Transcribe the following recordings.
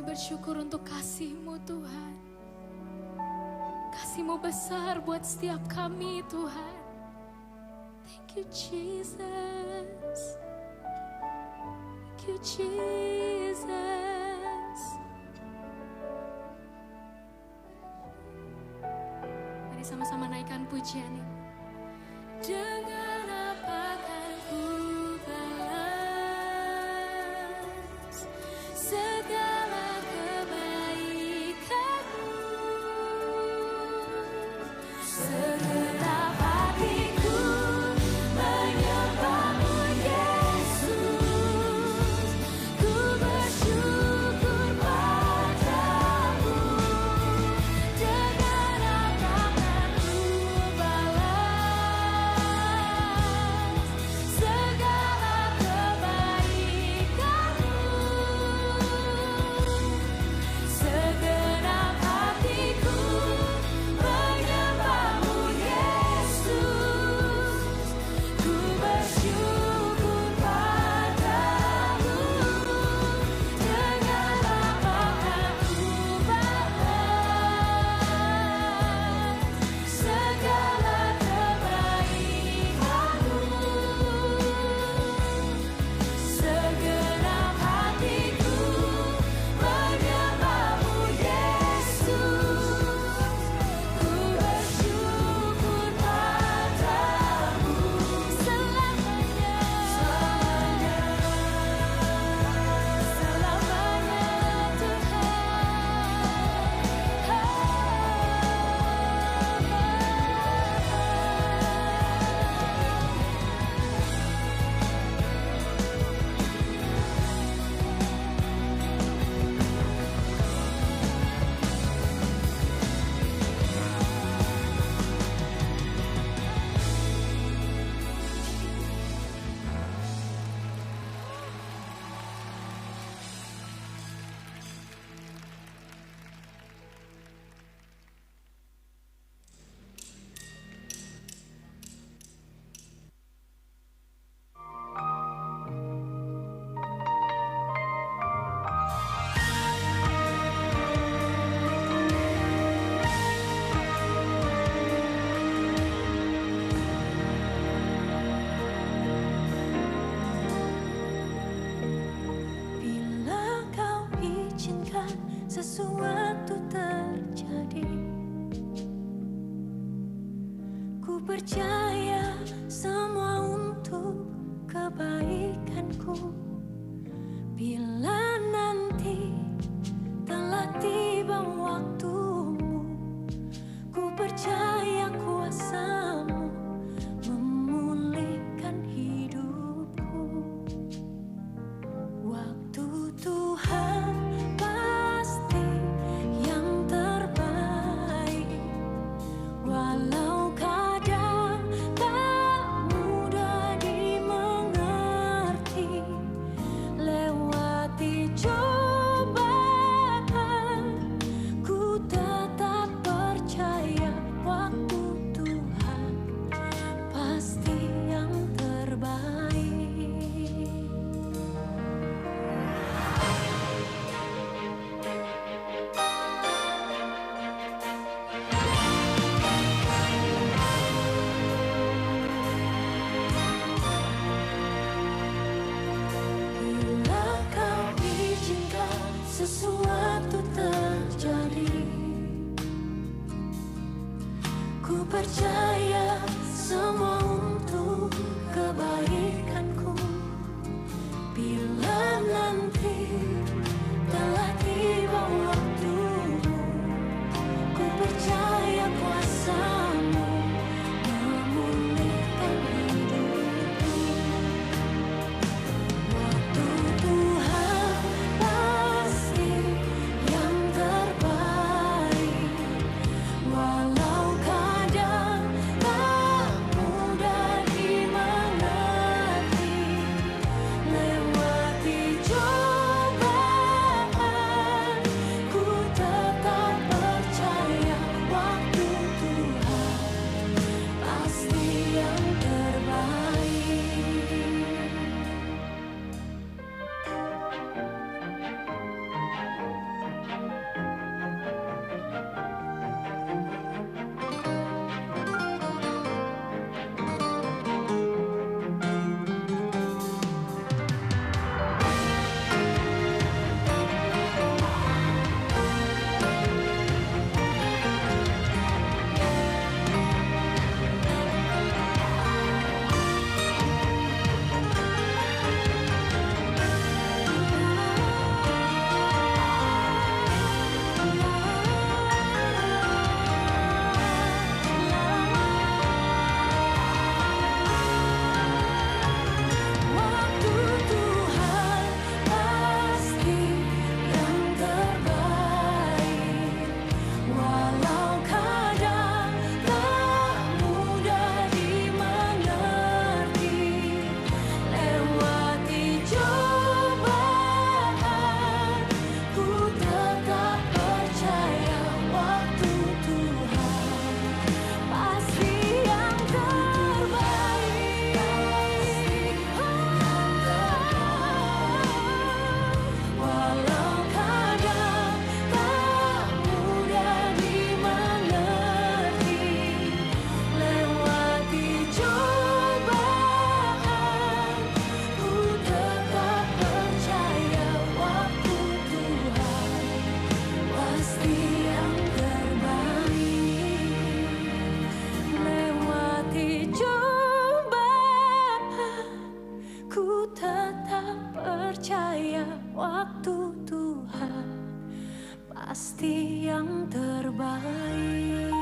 bersyukur untuk kasih-Mu Tuhan. Kasih-Mu besar buat setiap kami Tuhan. Thank you Jesus. Thank you Jesus. Mari sama-sama naikkan pujian ini. Dengan apa kan ku balas segala kebaikan-Mu. Segenap hatiku menyembah-Mu Yesus. Ku bersyukur padamu. Dengan apa kan ku balas segala kebaikan-Mu. Segenap hatiku menyembah-Mu Yesus. Ku bersyukur padamu. Dengan apa kan ku balas segala kebaikan-Mu. Segenap hatiku menyembah-Mu Yesus. Ku bersyukur padamu selamanya, selamanya bila Kau izinkan sesuatu terjadi, ku percaya semua untuk kebaikanku. Bila nanti telah tiba waktumu, ku percaya kuasa-Mu memulihkan hidupku. Waktu Tuhan pasti yang terbaik, walau kadang tak mudah dimengerti. Lewati cobaan, ku tetap percaya waktu Tuhan pasti yang terbaik. Bila Kau izinkan sesuatu terjadi, ku percaya semua untuk kebaikanku. Bila nanti telah tiba waktumu, ku percaya kuasa-Mu memulihkan hidupku. Waktu Tuhan pasti yang terbaik, walau kadang percaya waktu Tuhan pasti yang terbaik.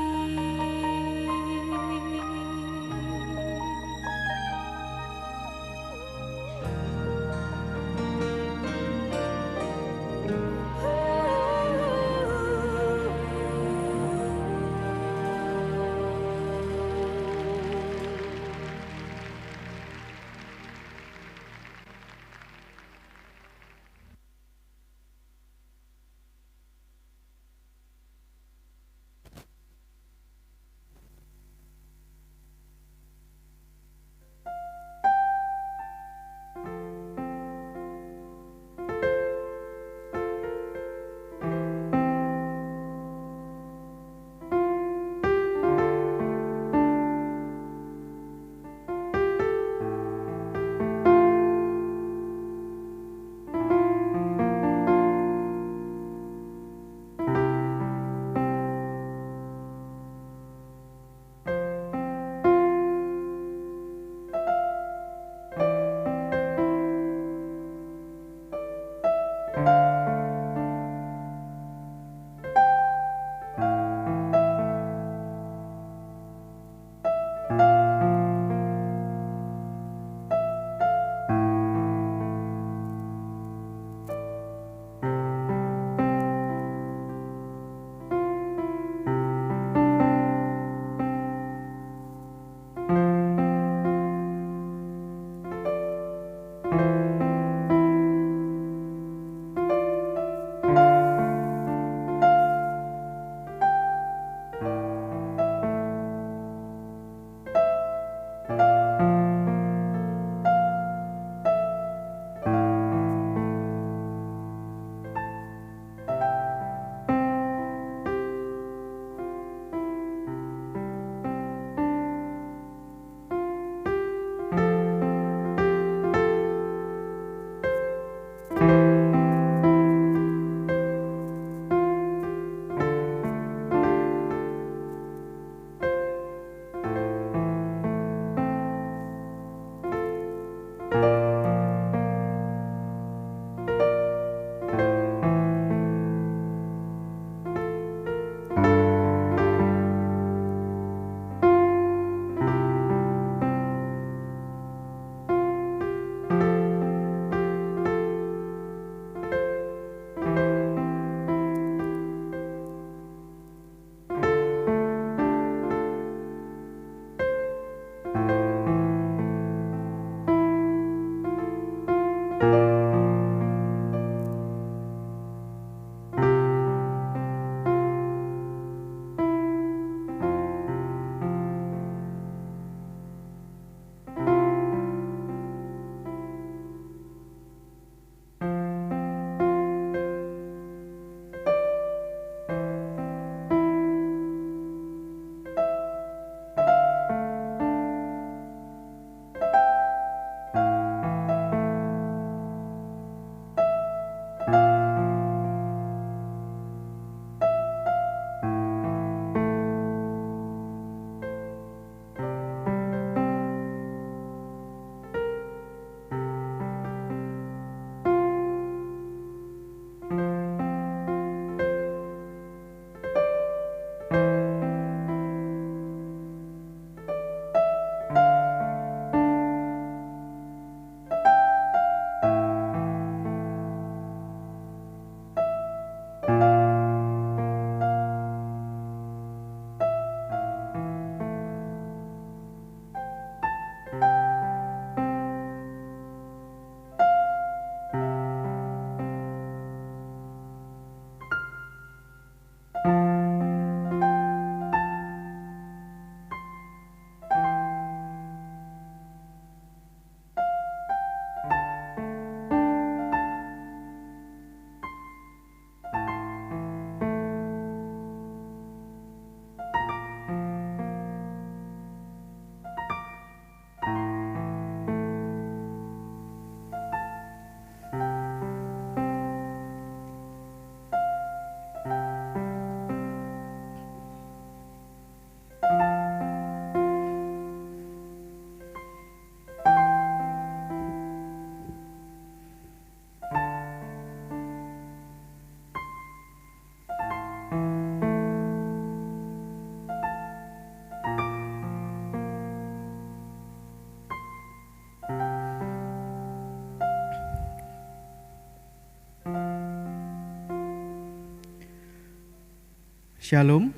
Shalom.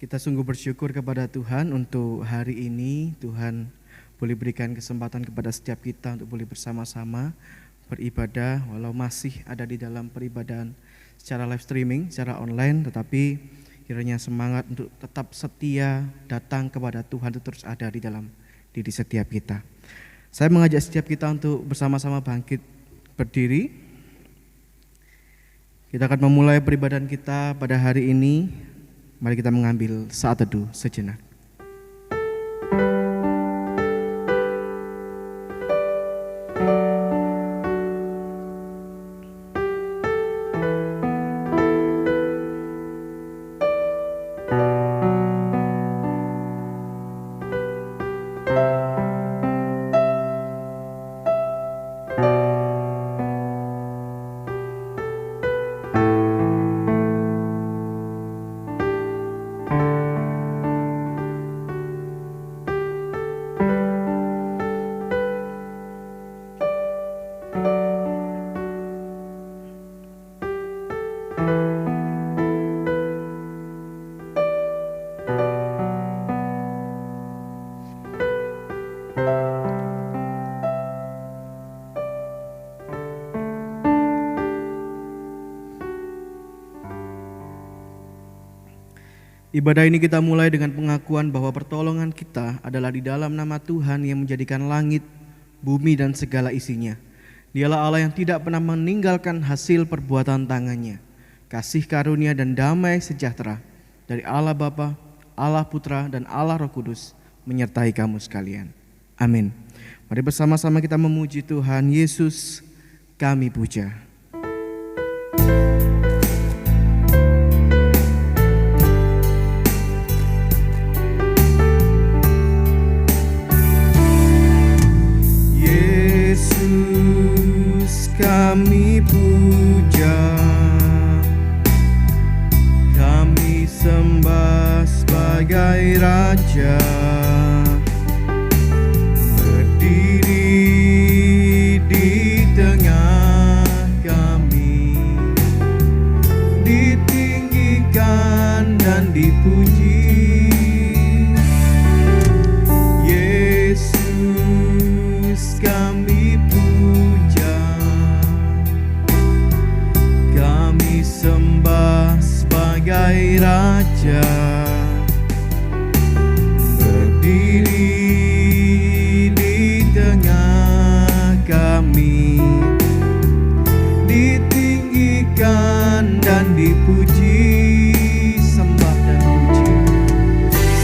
Kita sungguh bersyukur kepada Tuhan untuk hari ini. Tuhan boleh berikan kesempatan kepada setiap kita untuk boleh bersama-sama beribadah, walau masih ada di dalam peribadahan secara live streaming, secara online, tetapi kiranya semangat untuk tetap setia datang kepada Tuhan itu terus ada di dalam diri setiap kita. Saya mengajak setiap kita untuk bersama-sama bangkit berdiri. Kita akan memulai peribadahan kita pada hari ini. Mari kita mengambil saat teduh sejenak. Ibadah ini kita mulai dengan pengakuan bahwa pertolongan kita adalah di dalam nama Tuhan yang menjadikan langit, bumi dan segala isinya. Dialah Allah yang tidak pernah meninggalkan hasil perbuatan tangannya. Kasih karunia dan damai sejahtera dari Allah Bapa, Allah Putra dan Allah Roh Kudus menyertai kamu sekalian. Amin. Mari bersama-sama kita memuji Tuhan. Yesus kami puja. Kami puja, kami sembah sebagai Raja, berdiri di tengah kami, ditinggikan dan dipuji. Yesus kami sembah sebagai Raja, berdiri di tengah kami, ditinggikan dan dipuji. Sembah dan puji,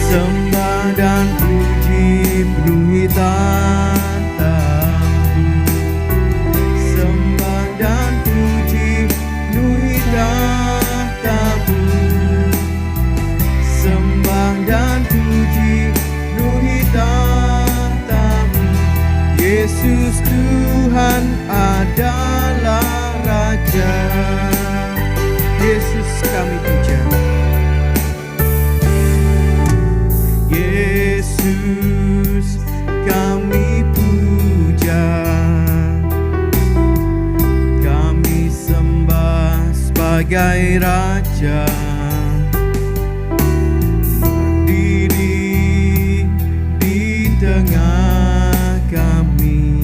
sembah dan puji penuhi tahta-Mu. Sembah dan puji penuhi tahta-Mu, sembah dan puji penuhi tahta-Mu. Yesus Tuhan adalah Raja, Yesus kami puja. Yesus kami puja, sebagai Raja, berdiri di tengah kami,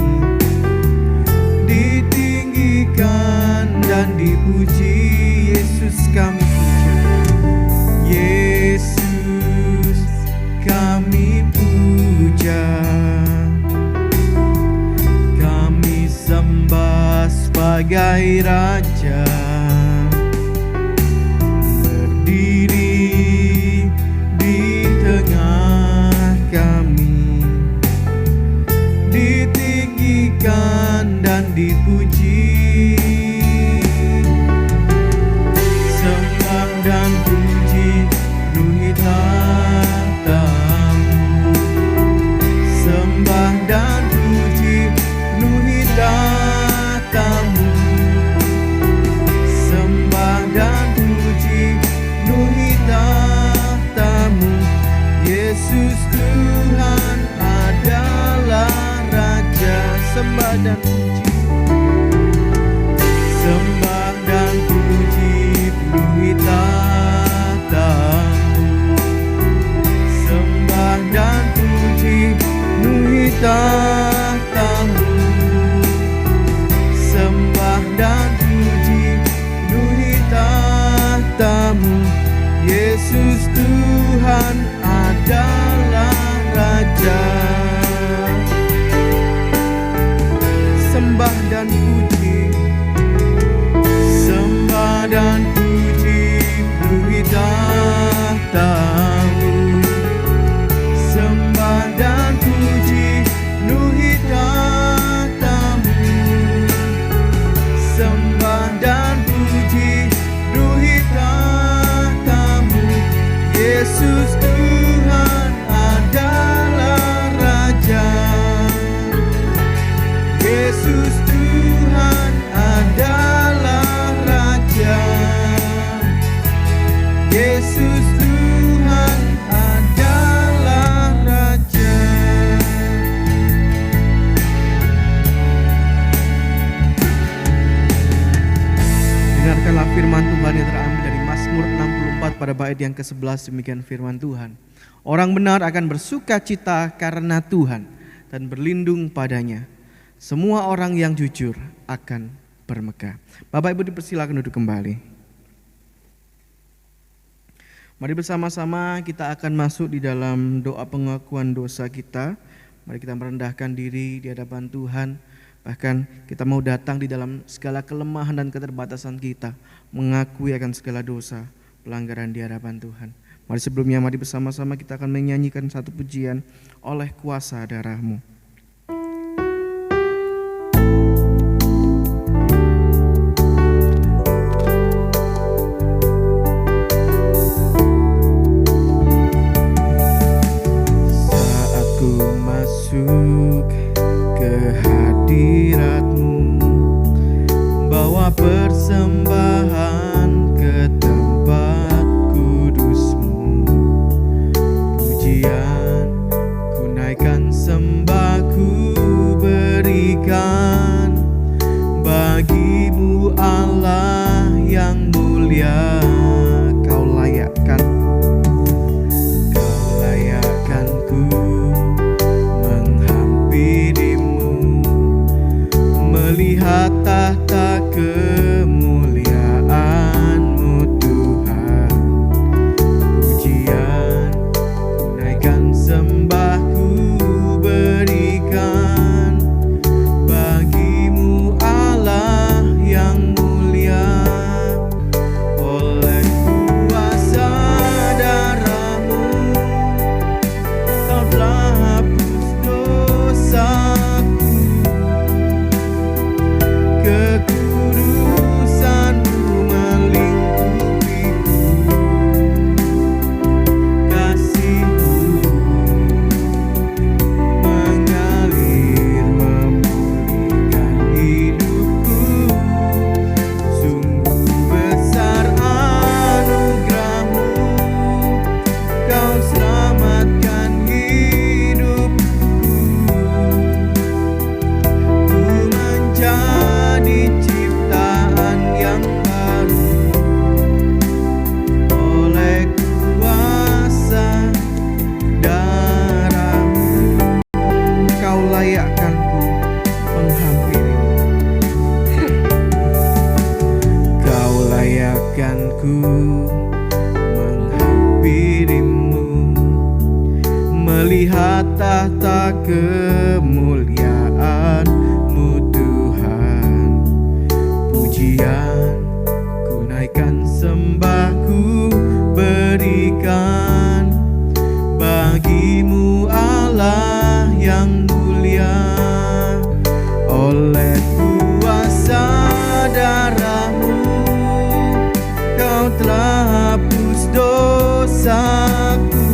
ditinggikan dan dipuji. Yesus kami puja, Yesus kami puja, kami sembah sebagai Raja, berdiri di tengah kami, ditinggikan dan dipuji. Sembah dan puji penuhi tahta-Mu, sembah dan puji penuhi tahta-Mu, sembah dan puji penuhi tahta-Mu. Yesus Tuhan adalah Raja. Sembah dan puji, sembah dan puji penuhi tahta-Mu. tahta-Mu. Sembah dan puji penuhi tahta-Mu. Yesus Tuhan adalah Raja. Sembah dan puji, sembah dan puji penuhi tahta-Mu. Sembah dan puji penuhi tahta-Mu. Sembah dan puji penuhi tahta-Mu. Yesus Tuhan adalah Raja. Yesus Tuhan adalah Raja. Yesus Tuhan adalah Raja. Dengarkanlah firman Tuhan yang terambil dari Mazmur 64 pada bait yang ke-11. Demikian firman Tuhan. Orang benar akan bersuka cita karena Tuhan dan berlindung padanya. Semua orang yang jujur akan bermegah. Bapak Ibu dipersilakan duduk kembali. Mari bersama-sama kita akan masuk di dalam doa pengakuan dosa kita. Mari kita merendahkan diri di hadapan Tuhan. Bahkan kita mau datang di dalam segala kelemahan dan keterbatasan kita, mengakui akan segala dosa, pelanggaran di hadapan Tuhan. Mari sebelumnya mari bersama-sama kita akan menyanyikan satu pujian, Oleh Kuasa Darah-Mu. Saat ku masuk ke hadirat-Mu, bawa persembahan ke tempat kudus-Mu. Pujian ku naikkan, sembah ku berikan bagi-Mu Allah yang mulia. Kau layakkan, Kau layakkan ku menghampirimu, melihat tahta kemuliaan-Mu Tuhan. Pujian ku naikkan, sembah ku berikan bagi-Mu Allah yang mulia. Oleh kuasa darah-Mu Kau telah hapus dosaku. Kekudusan-Mu melingkupiku. Kasih-Mu mengalir memulihkan hidupku. Sungguh besar anugerah-Mu, Kau selamatkan hidupku. Ku menjadi ciptaan yang baru oleh kuasa darah-Mu. Kau layakkan ku menghampirimu. Kau layakkan ku menghampirimu, melihat tahta kemuliaan-Mu Tuhan. Pujian ku naikkan, sembah ku berikan bagi-Mu Allah yang mulia. Oleh kuasa darah-Mu Kau telah hapus dosaku.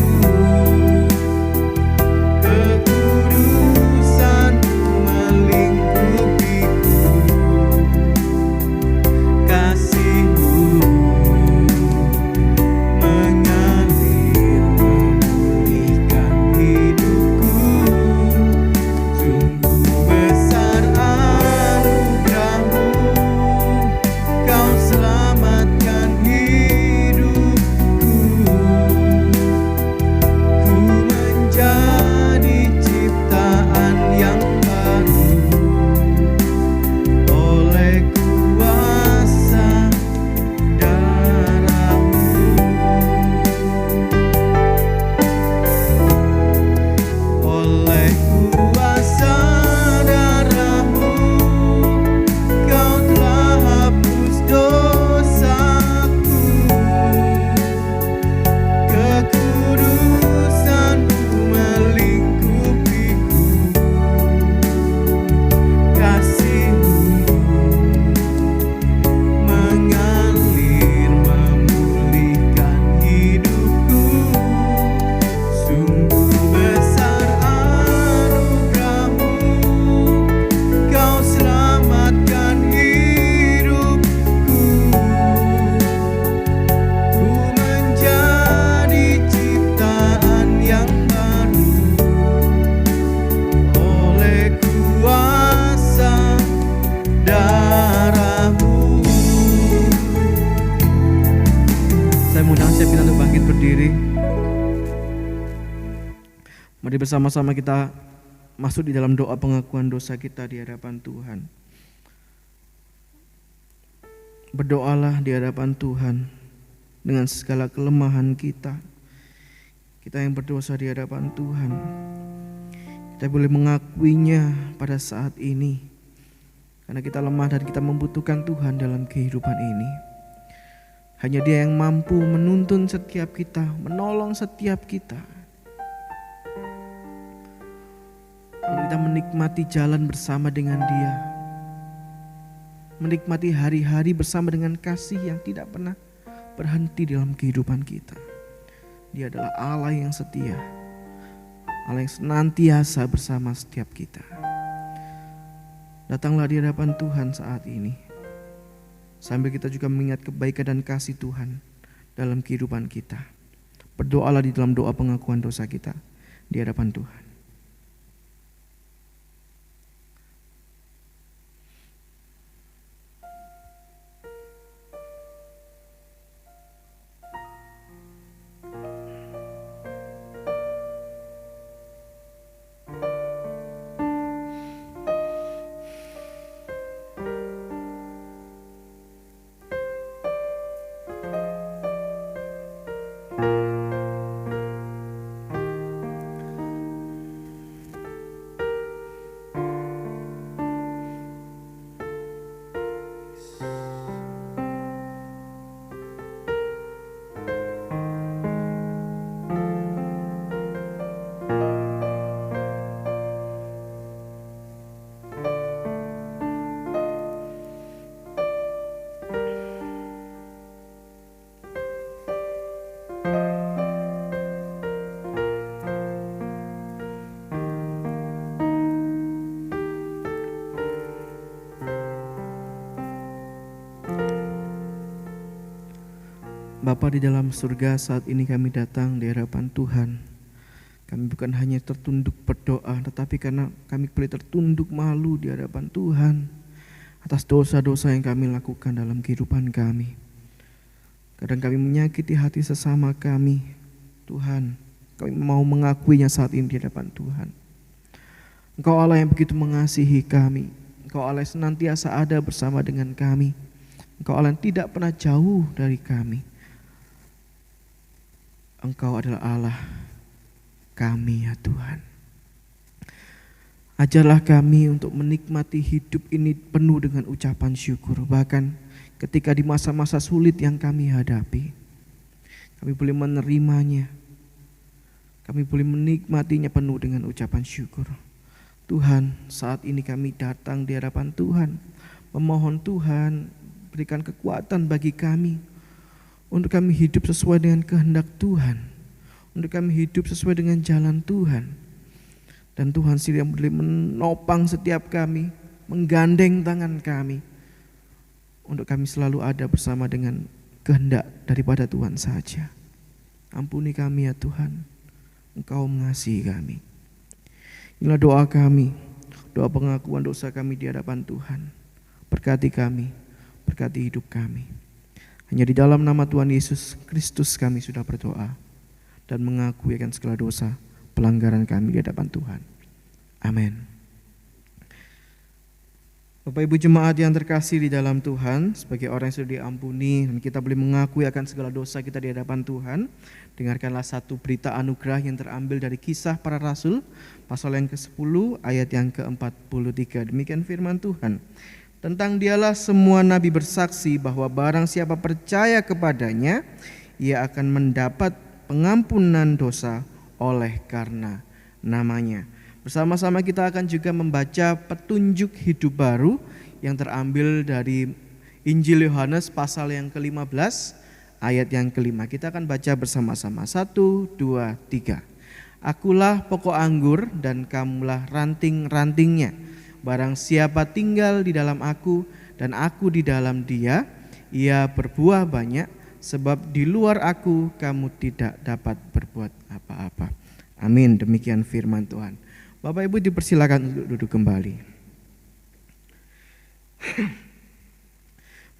Kekudusan-Mu melingkupiku. Kasih-Mu mengalir memulihkan hidupku. Sungguh besar anugerah-Mu, Mari bersama-sama kita masuk di dalam doa pengakuan dosa kita di hadapan Tuhan. Berdoalah di hadapan Tuhan dengan segala kelemahan kita. Kita yang berdosa di hadapan Tuhan, kita boleh mengakuinya pada saat ini, karena kita lemah dan kita membutuhkan Tuhan dalam kehidupan ini. Hanya Dia yang mampu menuntun setiap kita, menolong setiap kita, untuk kita menikmati jalan bersama dengan Dia, menikmati hari-hari bersama dengan kasih yang tidak pernah berhenti dalam kehidupan kita. Dia adalah Allah yang setia, Allah yang senantiasa bersama setiap kita. Datanglah di hadapan Tuhan saat ini, sambil kita juga mengingat kebaikan dan kasih Tuhan dalam kehidupan kita. Berdoalah di dalam doa pengakuan dosa kita di hadapan Tuhan. Bapa di dalam surga, saat ini kami datang di hadapan Tuhan. Kami bukan hanya tertunduk berdoa, tetapi karena kami boleh tertunduk malu di hadapan Tuhan atas dosa-dosa yang kami lakukan dalam kehidupan kami. Kadang kami menyakiti hati sesama kami. Tuhan, kami mau mengakuinya saat ini di hadapan Tuhan. Engkau Allah yang begitu mengasihi kami. Engkau Allah yang senantiasa ada bersama dengan kami. Engkau Allah yang tidak pernah jauh dari kami. Engkau adalah Allah kami ya Tuhan. Ajarlah kami untuk menikmati hidup ini penuh dengan ucapan syukur. Bahkan ketika di masa-masa sulit yang kami hadapi, kami boleh menerimanya. Kami boleh menikmatinya penuh dengan ucapan syukur. Tuhan, saat ini kami datang di hadapan Tuhan, memohon Tuhan berikan kekuatan bagi kami untuk kami hidup sesuai dengan kehendak Tuhan, untuk kami hidup sesuai dengan jalan Tuhan. Dan Tuhan sendiri yang boleh menopang setiap kami, menggandeng tangan kami, untuk kami selalu ada bersama dengan kehendak daripada Tuhan saja. Ampuni kami ya Tuhan, Engkau mengasihi kami. Inilah doa kami, doa pengakuan dosa kami di hadapan Tuhan. Berkati kami, berkati hidup kami. Hanya di dalam nama Tuhan Yesus Kristus kami sudah berdoa dan mengakui akan segala dosa pelanggaran kami di hadapan Tuhan. Amin. Bapak Ibu jemaat yang terkasih di dalam Tuhan, sebagai orang yang sudah diampuni dan kita boleh mengakui akan segala dosa kita di hadapan Tuhan, dengarkanlah satu berita anugerah yang terambil dari Kisah Para Rasul pasal yang ke-10 ayat yang ke-43. Demikian firman Tuhan. Tentang Dialah semua nabi bersaksi bahwa barang siapa percaya kepadanya, ia akan mendapat pengampunan dosa oleh karena namanya. Bersama-sama kita akan juga membaca petunjuk hidup baru yang terambil dari Injil Yohanes pasal yang ke-15 ayat yang ke-5. Kita akan baca bersama-sama. 1, 2, 3. Akulah pokok anggur dan kamulah ranting-rantingnya. Barang siapa tinggal di dalam aku dan aku di dalam dia, ia berbuah banyak, sebab di luar aku kamu tidak dapat berbuat apa-apa. Amin. Demikian firman Tuhan. Bapak Ibu dipersilakan untuk duduk kembali.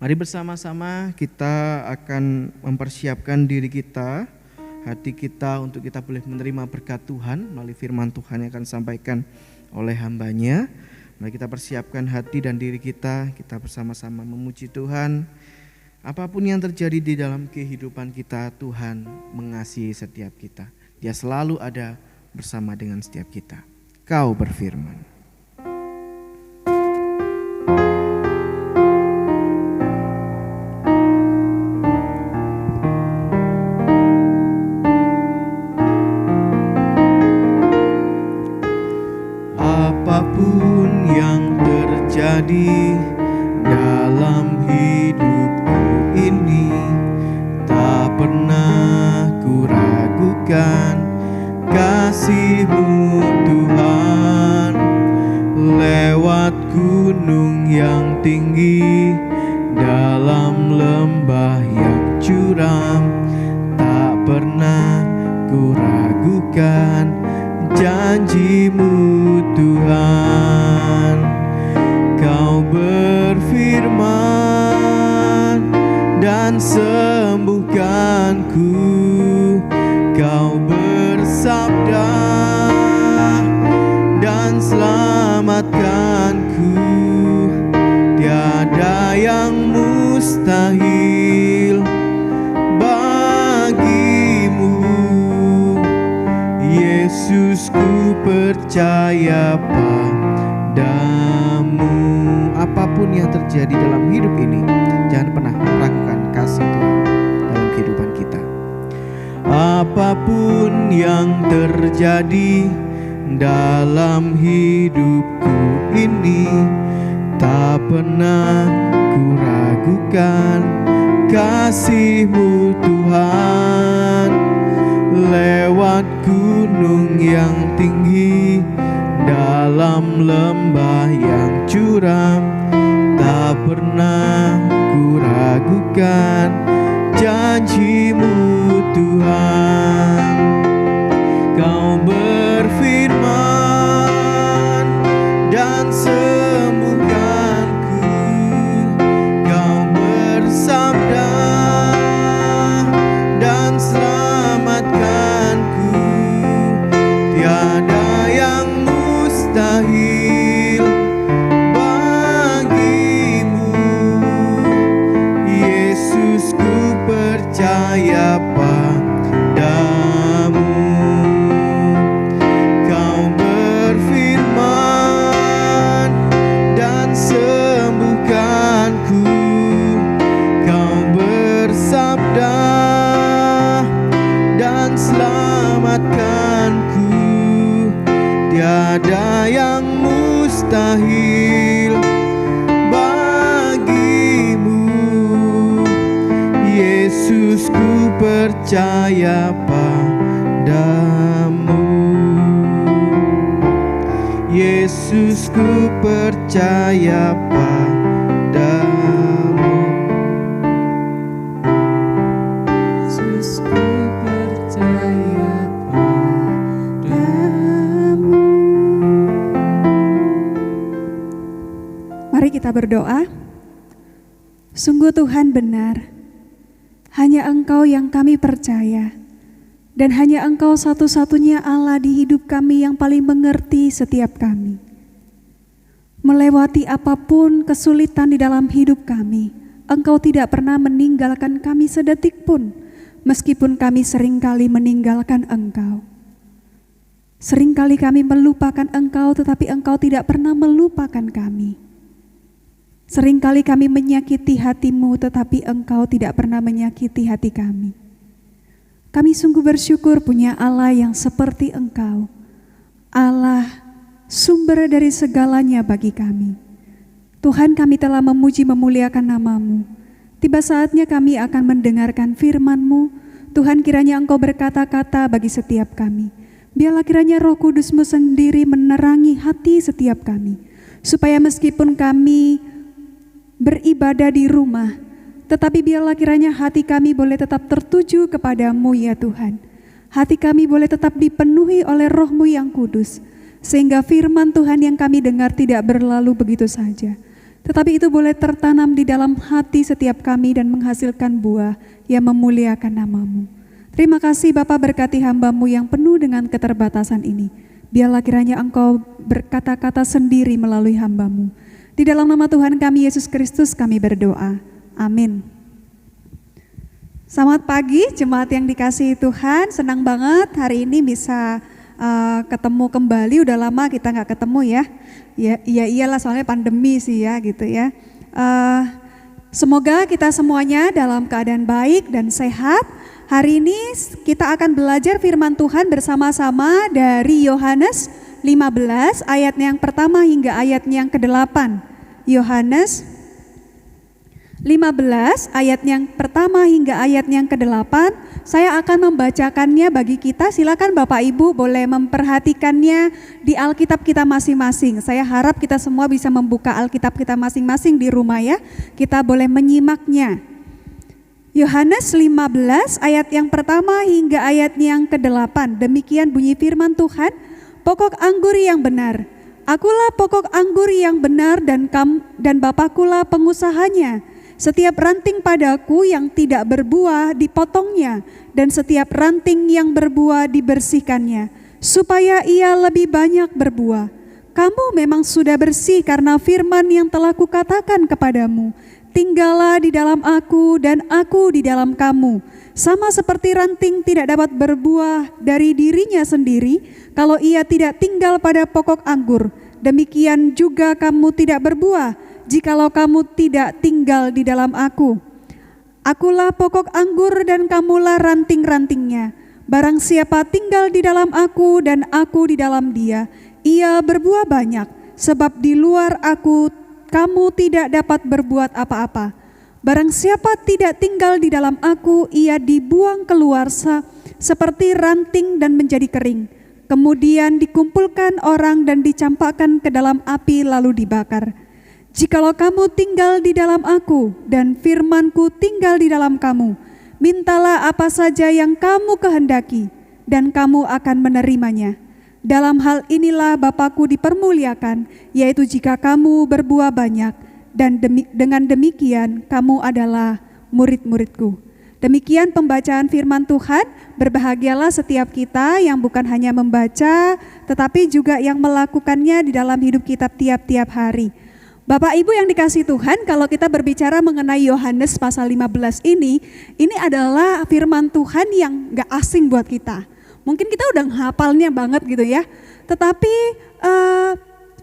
Mari bersama-sama kita akan mempersiapkan diri kita hati kita untuk kita boleh menerima berkat Tuhan melalui firman Tuhan yang akan disampaikan oleh hamba-Nya. Mari kita persiapkan hati dan diri kita bersama-sama memuji Tuhan. Apapun yang terjadi di dalam kehidupan kita, Tuhan mengasihi setiap kita. Dia selalu ada bersama dengan setiap kita. Kau berfirman. Apapun yang terjadi dalam hidupku ini, tak pernah ku ragukan kasih-Mu Tuhan. Lewat gunung yang tinggi, dalam lembah yang curam, tak pernah ku ragukan janji-Mu Tuhan. Kau berfirman dan sembuhkanku, Kau bersabda dan selamatkanku. Tiada yang mustahil bagimu, Yesus, ku percaya padamu. Apapun yang terjadi dalam hidup ini, jangan pernah meragukan kasih Tuhan dalam kehidupan kita. Apapun yang terjadi dalam hidupku ini, tak pernah ku ragukan kasih-Mu Tuhan. Lewat gunung yang tinggi, dalam lembah yang curam, tak pernah ku ragukan janji-Mu Tuhan. Kau berfirman dan sembuhkanku, Kau bersabda dan selamatkanku. Tiada yang mustahil bagimu, Yesus, ku percaya padamu. Kau berfirman dan sembuhkanku, Kau bersabda dan selamatkanku. Tiada yang mustahil bagimu, Yesus, ku percaya padamu. Yesus, ku percaya padamu. Yesus, ku percaya padamu. Mari kita berdoa. Sungguh Tuhan benar, hanya Engkau yang kami percaya, dan hanya Engkau satu-satunya Allah di hidup kami yang paling mengerti setiap kami. Melewati apapun kesulitan di dalam hidup kami, Engkau tidak pernah meninggalkan kami sedetik pun, meskipun kami seringkali meninggalkan Engkau. Seringkali kami melupakan Engkau, tetapi Engkau tidak pernah melupakan kami. Seringkali kami menyakiti hati-Mu, tetapi Engkau tidak pernah menyakiti hati kami. Kami sungguh bersyukur punya Allah yang seperti Engkau, Allah sumber dari segalanya bagi kami. Tuhan, kami telah memuji memuliakan nama-Mu. Tiba saatnya kami akan mendengarkan firman-Mu. Tuhan, kiranya Engkau berkata-kata bagi setiap kami. Biarlah kiranya Roh Kudus-Mu sendiri menerangi hati setiap kami, supaya meskipun kami beribadah di rumah, tetapi biarlah kiranya hati kami boleh tetap tertuju kepadamu ya Tuhan. Hati kami boleh tetap dipenuhi oleh Roh-Mu yang kudus, sehingga firman Tuhan yang kami dengar tidak berlalu begitu saja, tetapi itu boleh tertanam di dalam hati setiap kami dan menghasilkan buah yang memuliakan nama-Mu. Terima kasih Bapa, berkati hamba-Mu yang penuh dengan keterbatasan ini. Biarlah kiranya Engkau berkata-kata sendiri melalui hamba-Mu. Di dalam nama Tuhan kami Yesus Kristus kami berdoa. Amin. Selamat pagi jemaat yang dikasihi Tuhan. Senang banget hari ini bisa ketemu kembali. Udah lama kita nggak ketemu ya. Ya iyalah, soalnya pandemi sih ya gitu ya. Semoga kita semuanya dalam keadaan baik dan sehat. Hari ini kita akan belajar firman Tuhan bersama-sama dari Yohanes 15 ayatnya yang pertama hingga ayatnya yang ke-8. Yohanes 15 ayatnya yang pertama hingga ayatnya yang ke-8. Saya akan membacakannya bagi kita. Silakan Bapak Ibu boleh memperhatikannya di Alkitab kita masing-masing. Saya harap kita semua bisa membuka Alkitab kita masing-masing di rumah ya. Kita boleh menyimaknya. Yohanes 15 ayat yang pertama hingga ayatnya yang ke-8. Demikian bunyi firman Tuhan. Pokok anggur yang benar. Akulah pokok anggur yang benar dan Bapakulah pengusahanya. Setiap ranting padaku yang tidak berbuah dipotongnya, dan setiap ranting yang berbuah dibersihkannya, supaya ia lebih banyak berbuah. Kamu memang sudah bersih karena firman yang telah kukatakan kepadamu. Tinggallah di dalam aku dan aku di dalam kamu. Sama seperti ranting tidak dapat berbuah dari dirinya sendiri kalau ia tidak tinggal pada pokok anggur. Demikian juga kamu tidak berbuah jikalau kamu tidak tinggal di dalam aku. Akulah pokok anggur dan kamulah ranting-rantingnya. Barang siapa tinggal di dalam aku dan aku di dalam dia, ia berbuah banyak, sebab di luar aku kamu tidak dapat berbuat apa-apa. Barang siapa tidak tinggal di dalam aku, ia dibuang keluar seperti ranting dan menjadi kering. Kemudian dikumpulkan orang dan dicampakkan ke dalam api lalu dibakar. Jikalau kamu tinggal di dalam aku dan firman-Ku tinggal di dalam kamu, mintalah apa saja yang kamu kehendaki dan kamu akan menerimanya. Dalam hal inilah Bapa-Ku dipermuliakan, yaitu jika kamu berbuah banyak, dan dengan demikian kamu adalah murid-murid-Ku. Demikian pembacaan firman Tuhan. Berbahagialah setiap kita yang bukan hanya membaca, tetapi juga yang melakukannya di dalam hidup kita tiap-tiap hari. Bapak Ibu yang dikasihi Tuhan, kalau kita berbicara mengenai Yohanes pasal 15 ini adalah firman Tuhan yang gak asing buat kita. Mungkin kita udah hafalnya banget gitu ya. Tetapi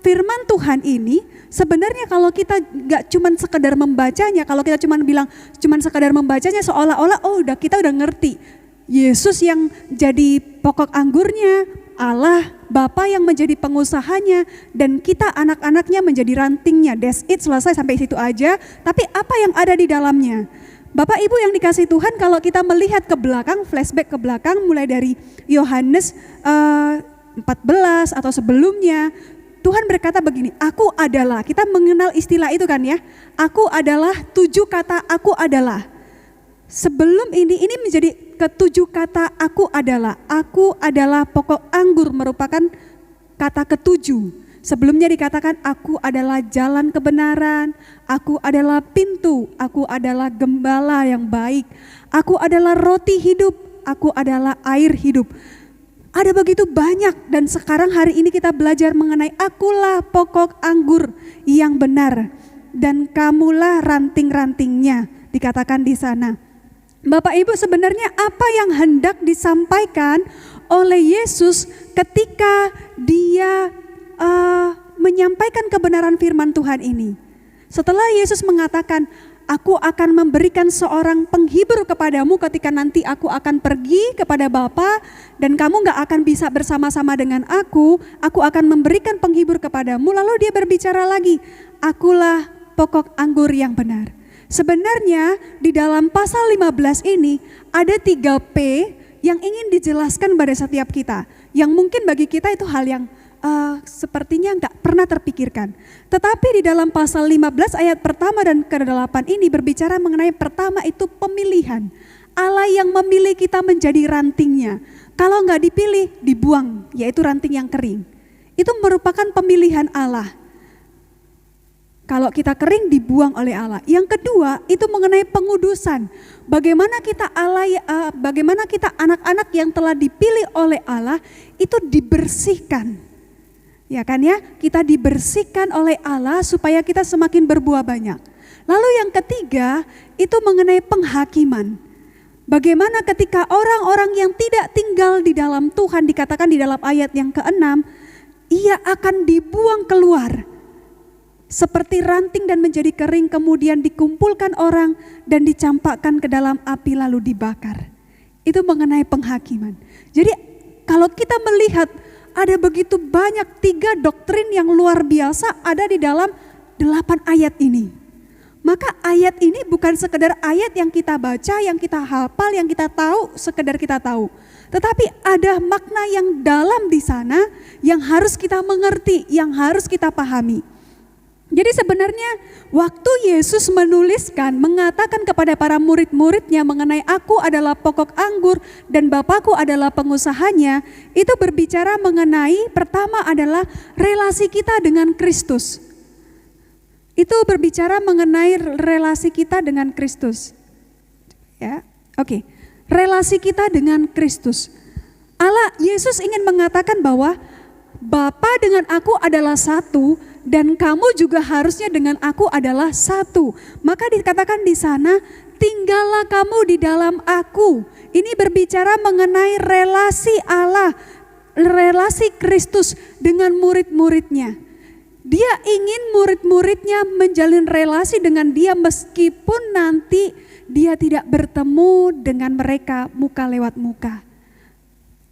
firman Tuhan ini sebenarnya kalau kita gak cuman sekedar membacanya, kalau kita cuman bilang cuman sekedar membacanya seolah-olah kita udah ngerti. Yesus yang jadi pokok anggurnya, Allah Bapa yang menjadi pengusahanya, dan kita anak-anaknya menjadi rantingnya. That's it, selesai sampai situ aja. Tapi apa yang ada di dalamnya? Bapak Ibu yang dikasihi Tuhan, kalau kita melihat ke belakang, flashback ke belakang mulai dari Yohanes 14 atau sebelumnya, Tuhan berkata begini, aku adalah, kita mengenal istilah itu kan ya, aku adalah 7 kata aku adalah. Sebelum ini menjadi ke-7 kata aku adalah pokok anggur merupakan kata ke-7. Sebelumnya dikatakan aku adalah jalan kebenaran, aku adalah pintu, aku adalah gembala yang baik, aku adalah roti hidup, aku adalah air hidup. Ada begitu banyak, dan sekarang hari ini kita belajar mengenai akulah pokok anggur yang benar dan kamulah ranting-rantingnya, dikatakan di sana. Bapak Ibu, sebenarnya apa yang hendak disampaikan oleh Yesus ketika dia menyampaikan kebenaran firman Tuhan ini? Setelah Yesus mengatakan, aku akan memberikan seorang penghibur kepadamu ketika nanti aku akan pergi kepada Bapa dan kamu gak akan bisa bersama-sama dengan aku akan memberikan penghibur kepadamu. Lalu dia berbicara lagi, akulah pokok anggur yang benar. Sebenarnya di dalam pasal 15 ini ada 3P yang ingin dijelaskan pada setiap kita, yang mungkin bagi kita itu hal yang sepertinya nggak pernah terpikirkan. Tetapi di dalam pasal 15 ayat pertama dan ke-8 ini berbicara mengenai pertama itu pemilihan. Allah yang memilih kita menjadi rantingnya. Kalau nggak dipilih, dibuang, yaitu ranting yang kering. Itu merupakan pemilihan Allah. Kalau kita kering dibuang oleh Allah. Yang kedua itu mengenai pengudusan. Bagaimana kita anak-anak yang telah dipilih oleh Allah itu dibersihkan. Ya kan ya, kita dibersihkan oleh Allah supaya kita semakin berbuah banyak. Lalu yang ketiga itu mengenai penghakiman. Bagaimana ketika orang-orang yang tidak tinggal di dalam Tuhan, dikatakan di dalam ayat yang ke-6, ia akan dibuang keluar. Seperti ranting dan menjadi kering, kemudian dikumpulkan orang dan dicampakkan ke dalam api lalu dibakar. Itu mengenai penghakiman. Jadi kalau kita melihat ada begitu banyak 3 doktrin yang luar biasa ada di dalam 8 ayat ini. Maka ayat ini bukan sekedar ayat yang kita baca, yang kita hafal, yang kita tahu, sekedar kita tahu. Tetapi ada makna yang dalam di sana yang harus kita mengerti, yang harus kita pahami. Jadi sebenarnya waktu Yesus menuliskan, mengatakan kepada para murid-muridnya mengenai aku adalah pokok anggur dan Bapakku adalah pengusahanya, itu berbicara mengenai pertama adalah relasi kita dengan Kristus. Itu berbicara mengenai relasi kita dengan Kristus. Ya, oke. Relasi kita dengan Kristus. Yesus ingin mengatakan bahwa Bapa dengan aku adalah satu dan kamu juga harusnya dengan aku adalah satu. Maka dikatakan di sana, tinggallah kamu di dalam aku. Ini berbicara mengenai relasi Allah, relasi Kristus dengan murid-muridnya. Dia ingin murid-muridnya menjalin relasi dengan dia meskipun nanti dia tidak bertemu dengan mereka muka lewat muka.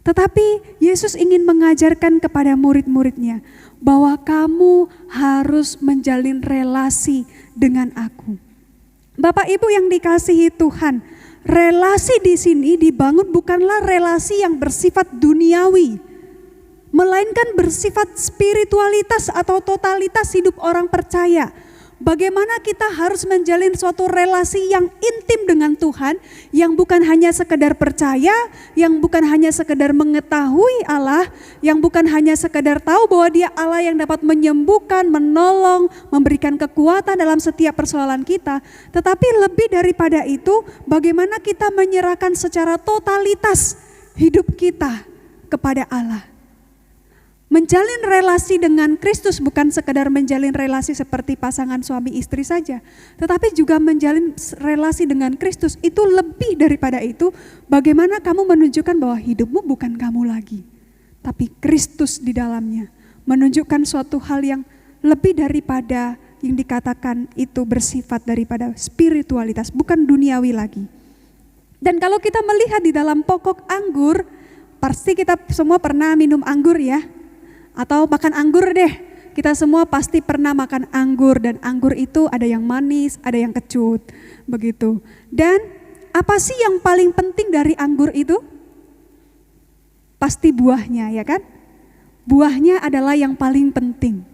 Tetapi Yesus ingin mengajarkan kepada murid-muridnya bahwa kamu harus menjalin relasi dengan aku. Bapak Ibu yang dikasihi Tuhan, relasi di sini dibangun bukanlah relasi yang bersifat duniawi, melainkan bersifat spiritualitas atau totalitas hidup orang percaya. Bagaimana kita harus menjalin suatu relasi yang intim dengan Tuhan, yang bukan hanya sekedar percaya, yang bukan hanya sekedar mengetahui Allah, yang bukan hanya sekedar tahu bahwa Dia Allah yang dapat menyembuhkan, menolong, memberikan kekuatan dalam setiap persoalan kita, tetapi lebih daripada itu, bagaimana kita menyerahkan secara totalitas hidup kita kepada Allah. Menjalin relasi dengan Kristus bukan sekedar menjalin relasi seperti pasangan suami istri saja, tetapi juga menjalin relasi dengan Kristus. Itu lebih daripada itu, bagaimana kamu menunjukkan bahwa hidupmu bukan kamu lagi, tapi Kristus di dalamnya. Menunjukkan suatu hal yang lebih daripada yang dikatakan itu bersifat daripada spiritualitas, bukan duniawi lagi. Dan kalau kita melihat di dalam pokok anggur, pasti kita semua pernah minum anggur ya. Atau makan anggur deh, kita semua pasti pernah makan anggur dan anggur itu ada yang manis, ada yang kecut, begitu. Dan apa sih yang paling penting dari anggur itu? Pasti buahnya ya kan? Buahnya adalah yang paling penting.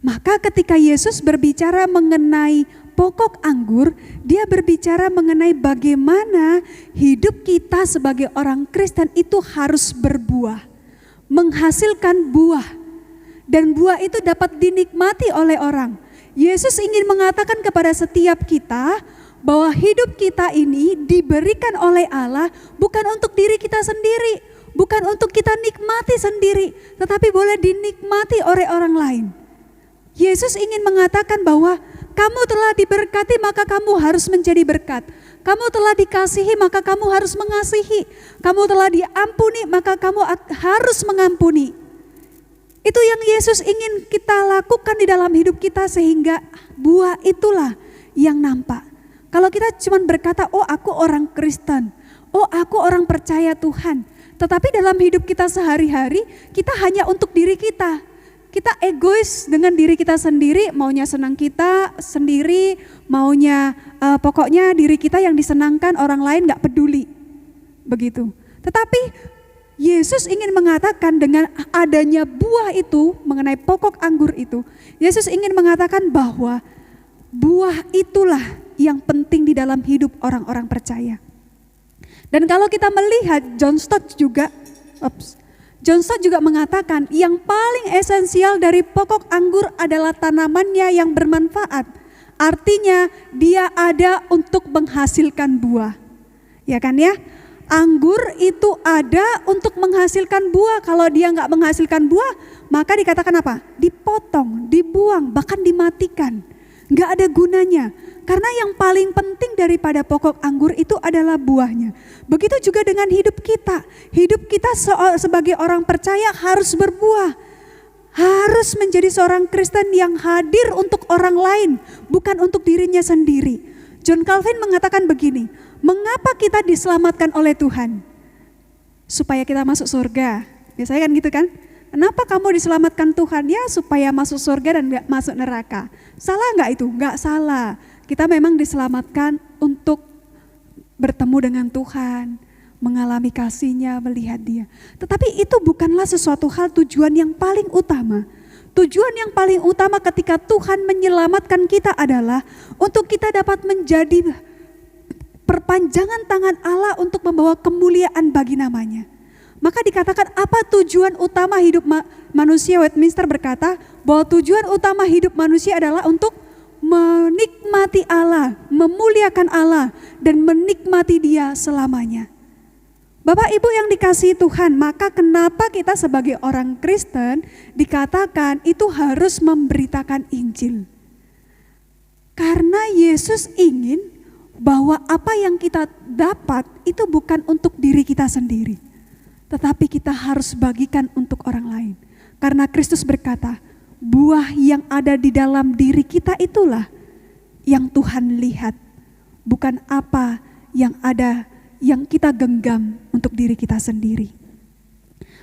Maka ketika Yesus berbicara mengenai pokok anggur, dia berbicara mengenai bagaimana hidup kita sebagai orang Kristen itu harus berbuah. Menghasilkan buah, dan buah itu dapat dinikmati oleh orang. Yesus ingin mengatakan kepada setiap kita bahwa hidup kita ini diberikan oleh Allah bukan untuk diri kita sendiri, bukan untuk kita nikmati sendiri, tetapi boleh dinikmati oleh orang lain. Yesus ingin mengatakan bahwa kamu telah diberkati maka kamu harus menjadi berkat. Kamu telah dikasihi maka kamu harus mengasihi. Kamu telah diampuni maka kamu harus mengampuni. Itu yang Yesus ingin kita lakukan di dalam hidup kita sehingga buah itulah yang nampak. Kalau kita cuma berkata, oh aku orang Kristen, oh aku orang percaya Tuhan. Tetapi dalam hidup kita sehari-hari kita hanya untuk diri kita. Kita egois dengan diri kita sendiri, maunya senang kita sendiri, maunya pokoknya diri kita yang disenangkan, orang lain gak peduli. Begitu. Tetapi Yesus ingin mengatakan dengan adanya buah itu, mengenai pokok anggur itu, Yesus ingin mengatakan bahwa buah itulah yang penting di dalam hidup orang-orang percaya. Dan kalau kita melihat John Stott juga, John Stott juga mengatakan yang paling esensial dari pokok anggur adalah tanamannya yang bermanfaat. Artinya dia ada untuk menghasilkan buah. Ya kan ya? Anggur itu ada untuk menghasilkan buah. Kalau dia nggak menghasilkan buah, maka dikatakan apa? Dipotong, dibuang, bahkan dimatikan. Nggak ada gunanya. Karena yang paling penting daripada pokok anggur itu adalah buahnya. Begitu juga dengan hidup kita. Hidup kita sebagai orang percaya harus berbuah. Harus menjadi seorang Kristen yang hadir untuk orang lain, bukan untuk dirinya sendiri. John Calvin mengatakan begini, mengapa kita diselamatkan oleh Tuhan? Supaya kita masuk surga. Biasanya kan gitu kan? Kenapa kamu diselamatkan Tuhan? Ya supaya masuk surga dan gak masuk neraka. Salah gak itu? Gak salah. Kita memang diselamatkan untuk bertemu dengan Tuhan, mengalami kasih-Nya, melihat Dia. Tetapi itu bukanlah sesuatu hal tujuan yang paling utama. Tujuan yang paling utama ketika Tuhan menyelamatkan kita adalah untuk kita dapat menjadi perpanjangan tangan Allah untuk membawa kemuliaan bagi namanya. Maka dikatakan apa tujuan utama hidup manusia? Westminster berkata bahwa tujuan utama hidup manusia adalah untuk menikmati Allah, memuliakan Allah, dan menikmati Dia selamanya. Bapak Ibu yang dikasihi Tuhan, maka kenapa kita sebagai orang Kristen dikatakan itu harus memberitakan Injil? Karena Yesus ingin bahwa apa yang kita dapat itu bukan untuk diri kita sendiri, tetapi kita harus bagikan untuk orang lain. Karena Kristus berkata, buah yang ada di dalam diri kita itulah yang Tuhan lihat, bukan apa yang ada yang kita genggam untuk diri kita sendiri.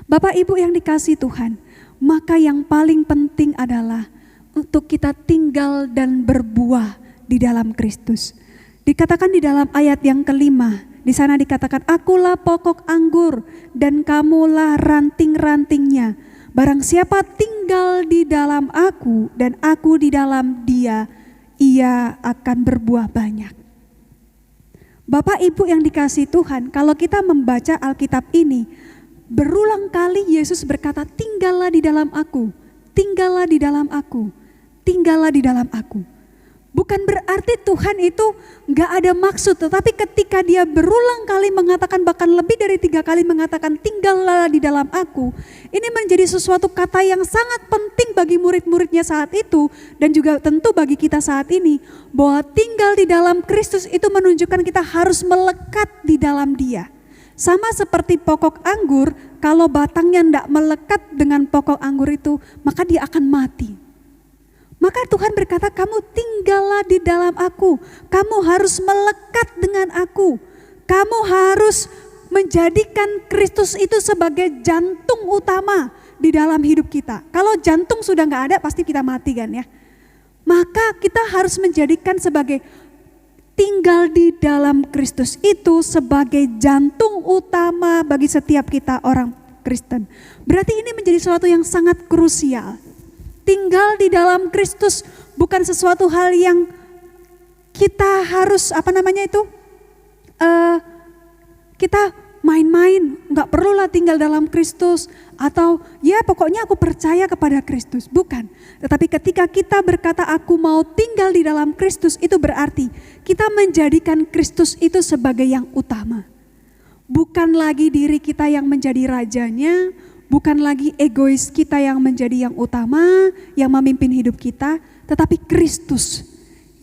Bapak Ibu yang dikasihi Tuhan, maka yang paling penting adalah untuk kita tinggal dan berbuah di dalam Kristus. Dikatakan di dalam ayat yang kelima, di sana dikatakan, akulah pokok anggur dan kamulah ranting-rantingnya. Barang siapa tinggal di dalam aku dan aku di dalam dia, ia akan berbuah banyak. Bapak Ibu yang dikasihi Tuhan, kalau kita membaca Alkitab ini, berulang kali Yesus berkata, tinggallah di dalam aku, tinggallah di dalam aku, tinggallah di dalam aku. Bukan berarti Tuhan itu gak ada maksud, tetapi ketika Dia berulang kali mengatakan, bahkan lebih dari 3 kali mengatakan tinggallah di dalam aku, ini menjadi sesuatu kata yang sangat penting bagi murid-muridnya saat itu, dan juga tentu bagi kita saat ini, bahwa tinggal di dalam Kristus itu menunjukkan kita harus melekat di dalam Dia. Sama seperti pokok anggur, kalau batangnya tidak melekat dengan pokok anggur itu, maka dia akan mati. Maka Tuhan berkata, kamu tinggallah di dalam aku, kamu harus melekat dengan aku, kamu harus menjadikan Kristus itu sebagai jantung utama di dalam hidup kita. Kalau jantung sudah gak ada pasti kita mati kan ya. Maka kita harus menjadikan sebagai tinggal di dalam Kristus itu sebagai jantung utama bagi setiap kita orang Kristen. Berarti ini menjadi sesuatu yang sangat krusial. Tinggal di dalam Kristus bukan sesuatu hal yang kita harus kita main-main, nggak perlulah tinggal dalam Kristus atau ya pokoknya aku percaya kepada Kristus, bukan. Tetapi ketika kita berkata aku mau tinggal di dalam Kristus, itu berarti kita menjadikan Kristus itu sebagai yang utama. Bukan lagi diri kita yang menjadi rajanya, bukan lagi egois kita yang menjadi yang utama, yang memimpin hidup kita, tetapi Kristus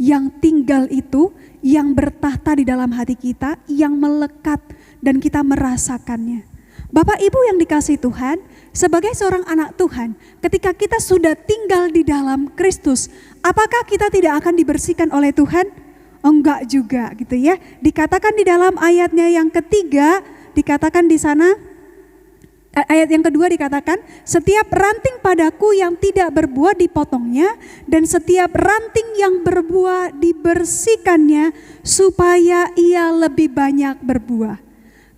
yang tinggal itu, yang bertahta di dalam hati kita, yang melekat dan kita merasakannya. Bapak Ibu yang dikasihi Tuhan, sebagai seorang anak Tuhan, ketika kita sudah tinggal di dalam Kristus, apakah kita tidak akan dibersihkan oleh Tuhan? Enggak juga gitu ya. Dikatakan di dalam ayatnya yang ketiga, dikatakan di sana, ayat yang kedua dikatakan, setiap ranting padaku yang tidak berbuah dipotongnya, dan setiap ranting yang berbuah dibersihkannya, supaya ia lebih banyak berbuah.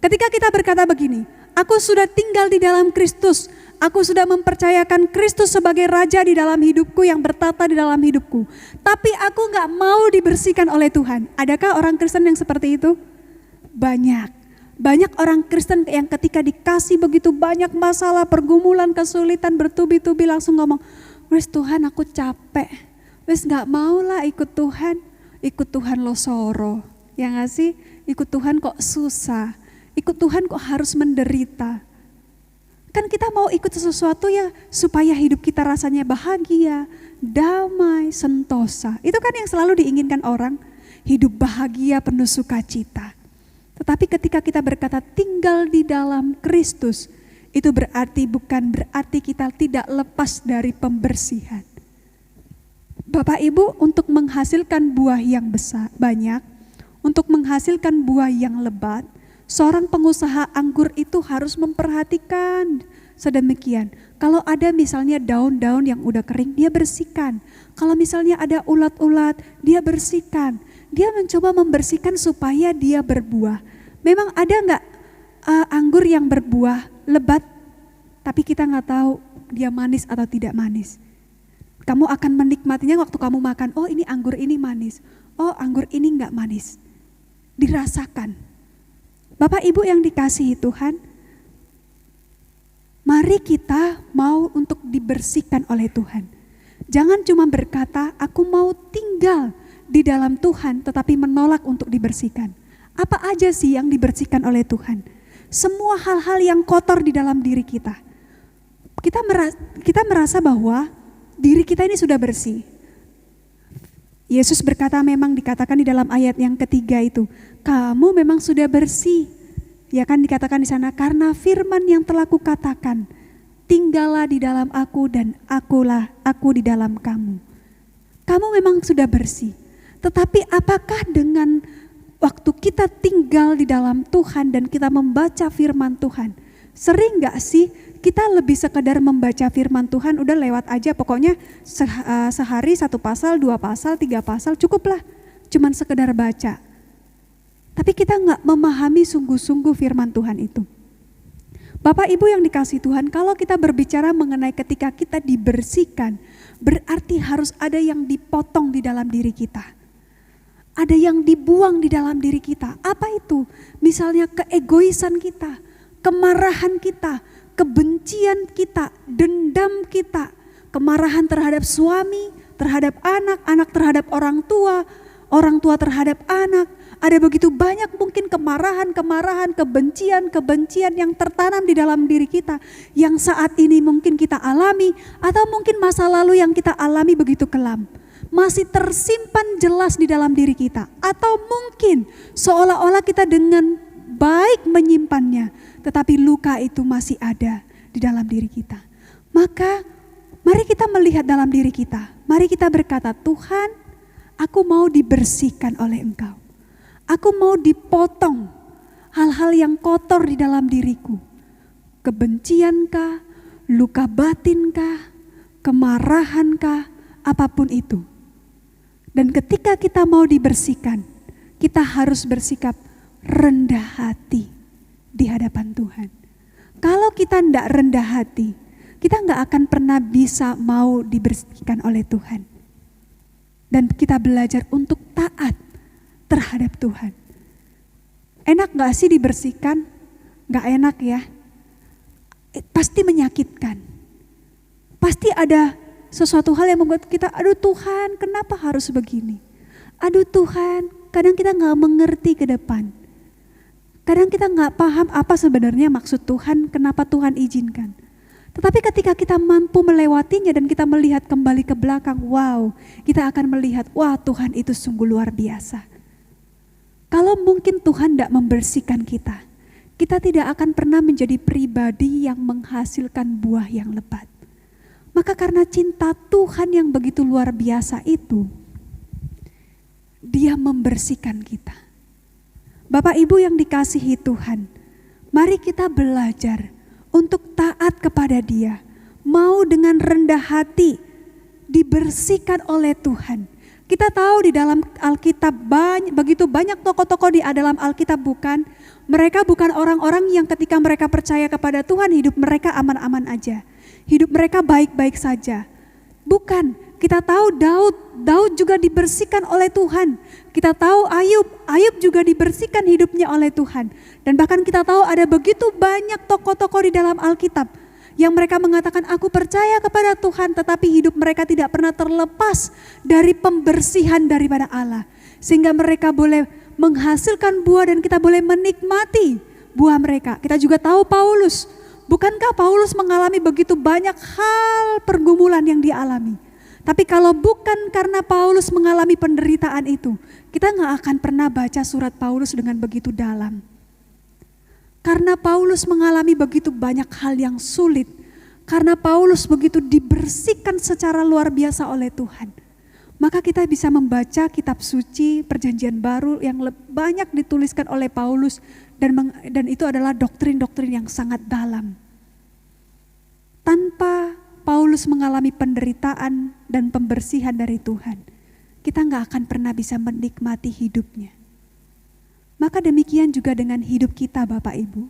Ketika kita berkata begini, aku sudah tinggal di dalam Kristus, aku sudah mempercayakan Kristus sebagai Raja di dalam hidupku yang bertata di dalam hidupku, tapi aku gak mau dibersihkan oleh Tuhan. Adakah orang Kristen yang seperti itu? Banyak. Banyak orang Kristen yang ketika dikasih begitu banyak masalah, pergumulan, kesulitan, bertubi-tubi langsung ngomong, wes Tuhan aku capek, wes gak mau lah ikut Tuhan lo soro. Ya gak sih? Ikut Tuhan kok susah, ikut Tuhan kok harus menderita. Kan kita mau ikut sesuatu ya supaya hidup kita rasanya bahagia, damai, sentosa. Itu kan yang selalu diinginkan orang, hidup bahagia penuh sukacita. Tetapi ketika kita berkata tinggal di dalam Kristus, itu bukan berarti kita tidak lepas dari pembersihan. Bapak Ibu, untuk menghasilkan buah yang banyak, untuk menghasilkan buah yang lebat, seorang pengusaha anggur itu harus memperhatikan sedemikian. Kalau ada misalnya daun-daun yang udah kering, dia bersihkan. Kalau misalnya ada ulat-ulat, dia bersihkan. Dia mencoba membersihkan supaya dia berbuah. Memang ada nggak anggur yang berbuah lebat, tapi kita nggak tahu dia manis atau tidak manis. Kamu akan menikmatinya waktu kamu makan, oh ini anggur ini manis, oh anggur ini nggak manis. Dirasakan. Bapak Ibu yang dikasihi Tuhan, mari kita mau untuk dibersihkan oleh Tuhan. Jangan cuma berkata, aku mau tinggal di dalam Tuhan tetapi menolak untuk dibersihkan. Apa aja sih yang dibersihkan oleh Tuhan? Semua hal-hal yang kotor di dalam diri kita. Kita merasa bahwa diri kita ini sudah bersih. Yesus berkata, memang dikatakan di dalam ayat yang ketiga itu, kamu memang sudah bersih. Ya kan dikatakan di sana, karena firman yang telah kukatakan, tinggallah di dalam aku dan aku di dalam kamu. Kamu memang sudah bersih. Tetapi apakah dengan waktu kita tinggal di dalam Tuhan dan kita membaca firman Tuhan, sering gak sih kita lebih sekedar membaca firman Tuhan, udah lewat aja, pokoknya sehari 1 pasal, 2 pasal, 3 pasal, cukuplah, cuman sekedar baca. Tapi kita gak memahami sungguh-sungguh firman Tuhan itu. Bapak Ibu yang dikasihi Tuhan, kalau kita berbicara mengenai ketika kita dibersihkan, berarti harus ada yang dipotong di dalam diri kita. Ada yang dibuang di dalam diri kita. Apa itu? Misalnya keegoisan kita, kemarahan kita, kebencian kita, dendam kita, kemarahan terhadap suami, terhadap anak, anak terhadap orang tua terhadap anak. Ada begitu banyak mungkin kemarahan, kebencian yang tertanam di dalam diri kita, yang saat ini mungkin kita alami, atau mungkin masa lalu yang kita alami begitu kelam. Masih tersimpan jelas di dalam diri kita, atau mungkin seolah-olah kita dengan baik menyimpannya, tetapi luka itu masih ada di dalam diri kita. Maka mari kita melihat dalam diri kita, mari kita berkata, Tuhan, aku mau dibersihkan oleh Engkau. Aku mau dipotong hal-hal yang kotor di dalam diriku. Kebenciankah, luka batinkah, kemarahankah, apapun itu. Dan ketika kita mau dibersihkan, kita harus bersikap rendah hati di hadapan Tuhan. Kalau kita tidak rendah hati, kita nggak akan pernah bisa mau dibersihkan oleh Tuhan. Dan kita belajar untuk taat terhadap Tuhan. Enak nggak sih dibersihkan? Nggak enak ya. Pasti menyakitkan. Pasti ada sesuatu hal yang membuat kita, aduh Tuhan, kenapa harus begini? Aduh Tuhan, kadang kita nggak mengerti ke depan. Kadang kita nggak paham apa sebenarnya maksud Tuhan, kenapa Tuhan izinkan. Tetapi ketika kita mampu melewatinya dan kita melihat kembali ke belakang, wow, kita akan melihat, wah Tuhan itu sungguh luar biasa. Kalau mungkin Tuhan tidak membersihkan kita, kita tidak akan pernah menjadi pribadi yang menghasilkan buah yang lebat. Maka karena cinta Tuhan yang begitu luar biasa itu, Dia membersihkan kita. Bapak Ibu yang dikasihi Tuhan, mari kita belajar untuk taat kepada Dia. Mau dengan rendah hati dibersihkan oleh Tuhan. Kita tahu di dalam Alkitab begitu banyak tokoh-tokoh di dalam Alkitab mereka bukan orang-orang yang ketika mereka percaya kepada Tuhan hidup mereka aman-aman aja. Hidup mereka baik-baik saja. Bukan, Kita tahu Daud juga dibersihkan oleh Tuhan. Kita tahu Ayub juga dibersihkan hidupnya oleh Tuhan. Dan bahkan kita tahu ada begitu banyak tokoh-tokoh di dalam Alkitab yang mereka mengatakan aku percaya kepada Tuhan, tetapi hidup mereka tidak pernah terlepas dari pembersihan daripada Allah. Sehingga mereka boleh menghasilkan buah dan kita boleh menikmati buah mereka. Kita juga tahu Paulus. Bukankah Paulus mengalami begitu banyak hal pergumulan yang dialami? Tapi kalau bukan karena Paulus mengalami penderitaan itu, kita gak akan pernah baca surat Paulus dengan begitu dalam. Karena Paulus mengalami begitu banyak hal yang sulit, karena Paulus begitu dibersihkan secara luar biasa oleh Tuhan, maka kita bisa membaca kitab suci Perjanjian Baru yang banyak dituliskan oleh Paulus, dan itu adalah doktrin-doktrin yang sangat dalam. Tanpa Paulus mengalami penderitaan dan pembersihan dari Tuhan, kita gak akan pernah bisa menikmati hidupnya. Maka demikian juga dengan hidup kita Bapak Ibu.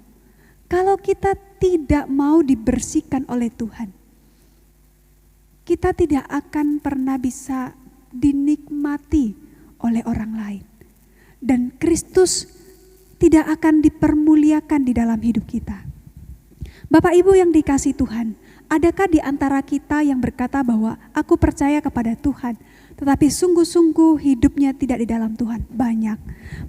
Kalau kita tidak mau dibersihkan oleh Tuhan, kita tidak akan pernah bisa dinikmati oleh orang lain. Dan Kristus tidak akan dipermuliakan di dalam hidup kita. Bapak Ibu yang dikasihi Tuhan, adakah di antara kita yang berkata bahwa aku percaya kepada Tuhan, tetapi sungguh-sungguh hidupnya tidak di dalam Tuhan? Banyak.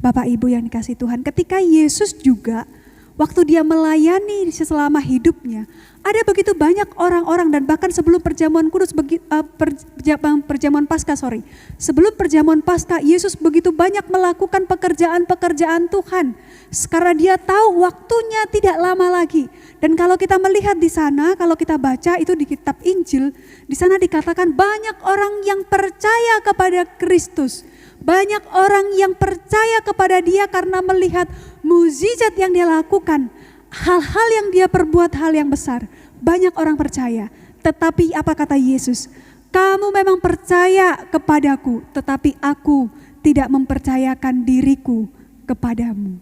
Bapak Ibu yang dikasihi Tuhan, ketika Yesus juga waktu dia melayani selama hidupnya, ada begitu banyak orang-orang, dan bahkan sebelum perjamuan kudus, sebelum perjamuan Paskah, Yesus begitu banyak melakukan pekerjaan-pekerjaan Tuhan, karena dia tahu waktunya tidak lama lagi. Dan kalau kita melihat di sana, kalau kita baca itu di kitab Injil, di sana dikatakan banyak orang yang percaya kepada Kristus. Banyak orang yang percaya kepada dia karena melihat mukjizat yang dia lakukan. Hal-hal yang dia perbuat, hal yang besar. Banyak orang percaya. Tetapi apa kata Yesus? Kamu memang percaya kepadaku, tetapi aku tidak mempercayakan diriku kepadamu.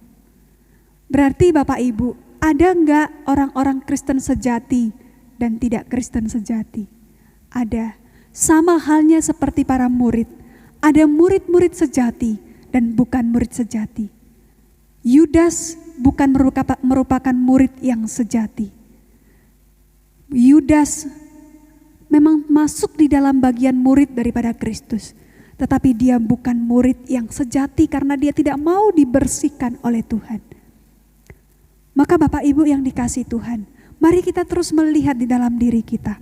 Berarti Bapak Ibu, ada enggak orang-orang Kristen sejati dan tidak Kristen sejati? Ada. Sama halnya seperti para murid. Ada murid-murid sejati dan bukan murid sejati. Yudas bukan merupakan murid yang sejati. Yudas memang masuk di dalam bagian murid daripada Kristus, tetapi dia bukan murid yang sejati karena dia tidak mau dibersihkan oleh Tuhan. Maka Bapak Ibu yang dikasihi Tuhan, mari kita terus melihat di dalam diri kita.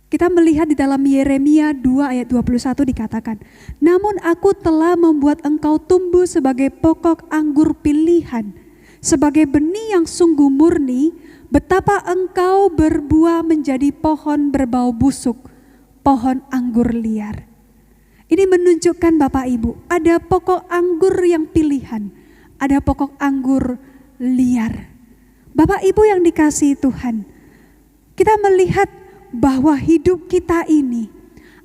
Kita melihat di dalam Yeremia 2 ayat 21 dikatakan, namun aku telah membuat engkau tumbuh sebagai pokok anggur pilihan, sebagai benih yang sungguh murni, betapa engkau berbuah menjadi pohon berbau busuk, pohon anggur liar. Ini menunjukkan Bapak Ibu, ada pokok anggur yang pilihan, ada pokok anggur liar. Bapak Ibu yang dikasihi Tuhan, kita melihat bahwa hidup kita ini,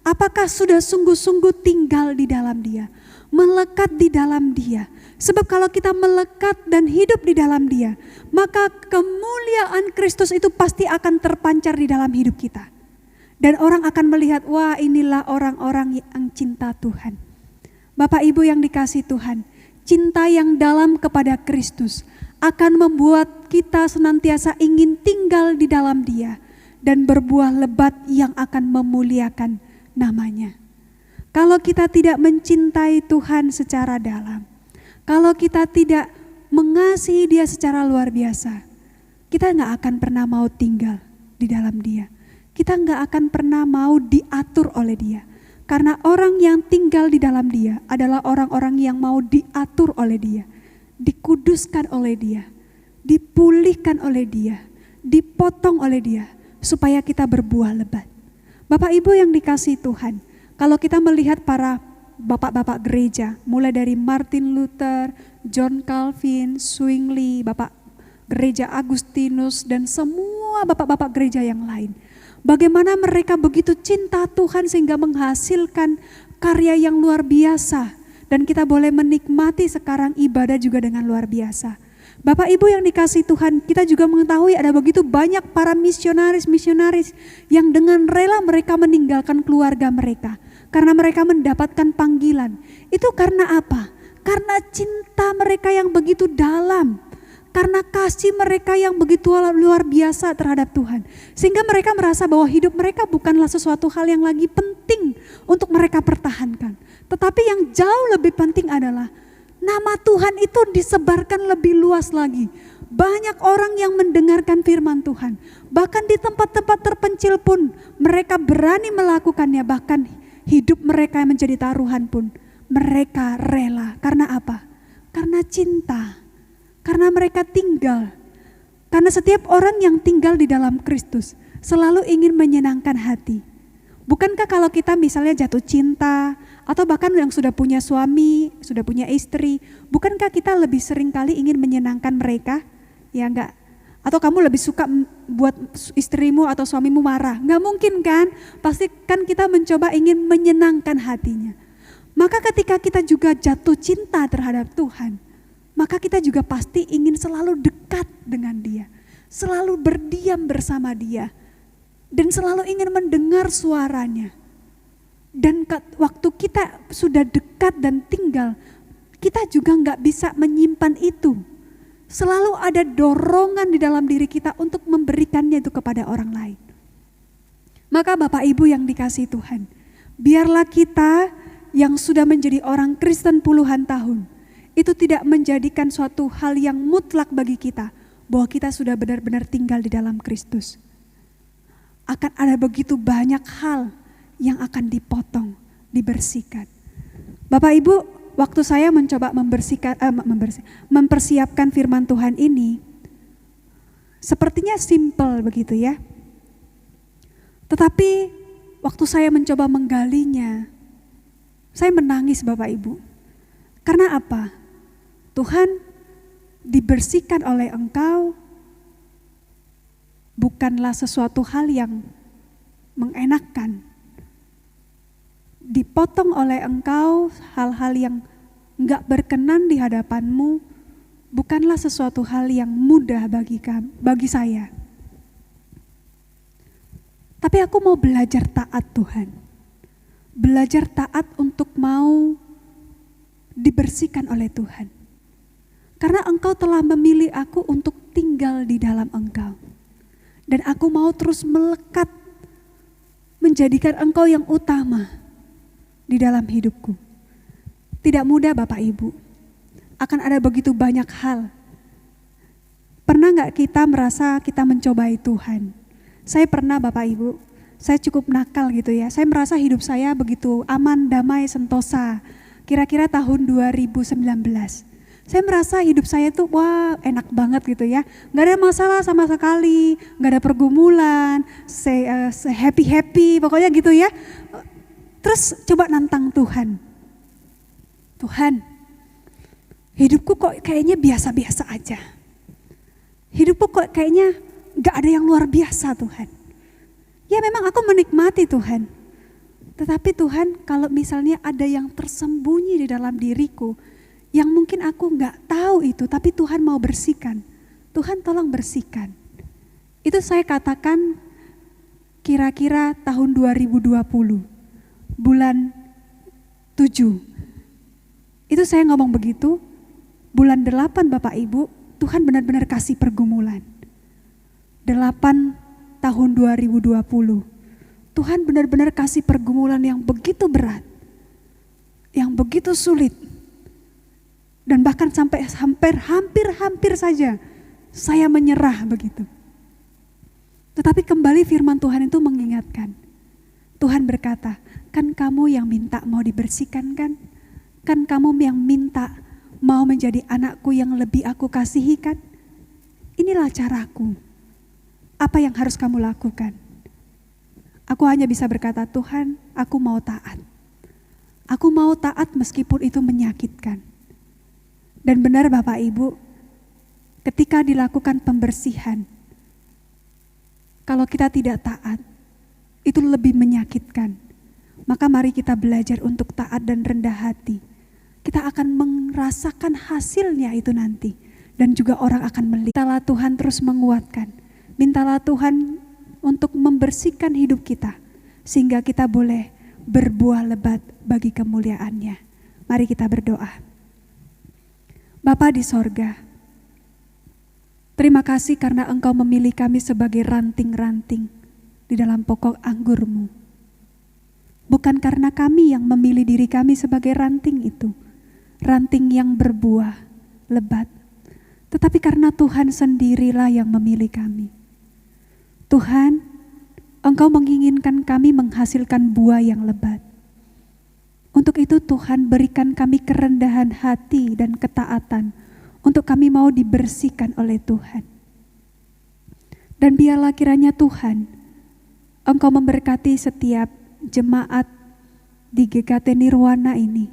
apakah sudah sungguh-sungguh tinggal di dalam Dia, melekat di dalam Dia. Sebab kalau kita melekat dan hidup di dalam Dia, maka kemuliaan Kristus itu pasti akan terpancar di dalam hidup kita. Dan orang akan melihat, wah inilah orang-orang yang cinta Tuhan. Bapak Ibu yang dikasihi Tuhan, cinta yang dalam kepada Kristus akan membuat kita senantiasa ingin tinggal di dalam Dia dan berbuah lebat yang akan memuliakan namanya. Kalau kita tidak mencintai Tuhan secara dalam, kalau kita tidak mengasihi Dia secara luar biasa, kita gak akan pernah mau tinggal di dalam Dia. Kita gak akan pernah mau diatur oleh Dia. Karena orang yang tinggal di dalam Dia adalah orang-orang yang mau diatur oleh Dia, dikuduskan oleh Dia, dipulihkan oleh Dia, dipotong oleh Dia, supaya kita berbuah lebat. Bapak Ibu yang dikasihi Tuhan, kalau kita melihat para bapak-bapak gereja, mulai dari Martin Luther, John Calvin, Zwingli, Bapak Gereja Agustinus, dan semua bapak-bapak gereja yang lain, bagaimana mereka begitu cinta Tuhan sehingga menghasilkan karya yang luar biasa. Dan kita boleh menikmati sekarang ibadah juga dengan luar biasa. Bapak Ibu yang dikasihi Tuhan, kita juga mengetahui ada begitu banyak para misionaris yang dengan rela mereka meninggalkan keluarga mereka karena mereka mendapatkan panggilan. Itu karena apa? Karena cinta mereka yang begitu dalam, karena kasih mereka yang begitu luar biasa terhadap Tuhan. Sehingga mereka merasa bahwa hidup mereka bukanlah sesuatu hal yang lagi penting untuk mereka pertahankan. Tetapi yang jauh lebih penting adalah nama Tuhan itu disebarkan lebih luas lagi. Banyak orang yang mendengarkan firman Tuhan. Bahkan di tempat-tempat terpencil pun mereka berani melakukannya. Bahkan hidup mereka yang menjadi taruhan pun mereka rela. Karena apa? Karena cinta. Karena mereka tinggal. Karena setiap orang yang tinggal di dalam Kristus selalu ingin menyenangkan hati. Bukankah kalau kita misalnya jatuh cinta atau bahkan yang sudah punya suami, sudah punya istri, bukankah kita lebih sering kali ingin menyenangkan mereka? Ya enggak? Atau kamu lebih suka buat istrimu atau suamimu marah? Enggak mungkin kan? Pasti kan kita mencoba ingin menyenangkan hatinya. Maka ketika kita juga jatuh cinta terhadap Tuhan, maka kita juga pasti ingin selalu dekat dengan Dia, selalu berdiam bersama Dia, dan selalu ingin mendengar suaranya. Dan waktu kita sudah dekat dan tinggal, kita juga nggak bisa menyimpan itu. Selalu ada dorongan di dalam diri kita untuk memberikannya itu kepada orang lain. Maka Bapak Ibu yang dikasihi Tuhan, biarlah kita yang sudah menjadi orang Kristen puluhan tahun, itu tidak menjadikan suatu hal yang mutlak bagi kita, bahwa kita sudah benar-benar tinggal di dalam Kristus. Akan ada begitu banyak hal yang akan dipotong, dibersihkan. Bapak Ibu, waktu saya mencoba mempersiapkan firman Tuhan ini, sepertinya simpel begitu ya. Tetapi waktu saya mencoba menggalinya, saya menangis Bapak Ibu. Karena apa? Tuhan, dibersihkan oleh Engkau bukanlah sesuatu hal yang mengenakkan. Dipotong oleh Engkau hal-hal yang enggak berkenan di hadapan-Mu bukanlah sesuatu hal yang mudah bagi saya. Tapi aku mau belajar taat Tuhan. Belajar taat untuk mau dibersihkan oleh Tuhan. Karena Engkau telah memilih aku untuk tinggal di dalam Engkau. Dan aku mau terus melekat menjadikan Engkau yang utama di dalam hidupku. Tidak mudah Bapak Ibu. Akan ada begitu banyak hal. Pernah gak kita merasa kita mencobai Tuhan? Saya pernah Bapak Ibu. Saya cukup nakal gitu ya. Saya merasa hidup saya begitu aman, damai, sentosa. Kira-kira tahun 2019. Saya merasa hidup saya tuh wah enak banget gitu ya. Gak ada masalah sama sekali, gak ada pergumulan, happy-happy pokoknya gitu ya. Terus coba nantang Tuhan. Tuhan, hidupku kok kayaknya biasa-biasa aja. Hidupku kok kayaknya gak ada yang luar biasa Tuhan. Ya memang aku menikmati Tuhan. Tetapi Tuhan, kalau misalnya ada yang tersembunyi di dalam diriku, yang mungkin aku gak tahu itu, tapi Tuhan mau bersihkan. Tuhan tolong bersihkan. Itu saya katakan kira-kira tahun 2020, bulan 7. Itu saya ngomong begitu, bulan 8 Bapak Ibu, Tuhan benar-benar kasih pergumulan. 8 tahun 2020, Tuhan benar-benar kasih pergumulan yang begitu berat, yang begitu sulit. Dan bahkan sampai hampir saja saya menyerah begitu. Tetapi kembali firman Tuhan itu mengingatkan. Tuhan berkata, kan kamu yang minta mau dibersihkan kan? Kan kamu yang minta mau menjadi anakku yang lebih aku kasihi kan? Inilah caraku. Apa yang harus kamu lakukan? Aku hanya bisa berkata, Tuhan, aku mau taat. Aku mau taat meskipun itu menyakitkan. Dan benar Bapak Ibu, ketika dilakukan pembersihan, kalau kita tidak taat, itu lebih menyakitkan. Maka mari kita belajar untuk taat dan rendah hati. Kita akan merasakan hasilnya itu nanti. dan juga orang akan melihat. Mintalah Tuhan terus menguatkan. Mintalah Tuhan untuk membersihkan hidup kita sehingga kita boleh berbuah lebat bagi kemuliaan-Nya. Mari kita berdoa. Bapa di sorga, terima kasih karena Engkau memilih kami sebagai ranting-ranting di dalam pokok anggur-Mu. Bukan karena kami yang memilih diri kami sebagai ranting itu, ranting yang berbuah lebat, tetapi karena Tuhan sendirilah yang memilih kami. Tuhan, Engkau menginginkan kami menghasilkan buah yang lebat. Untuk itu Tuhan berikan kami kerendahan hati dan ketaatan untuk kami mau dibersihkan oleh Tuhan. Dan biarlah kiranya Tuhan, Engkau memberkati setiap jemaat di GKT Nirwana ini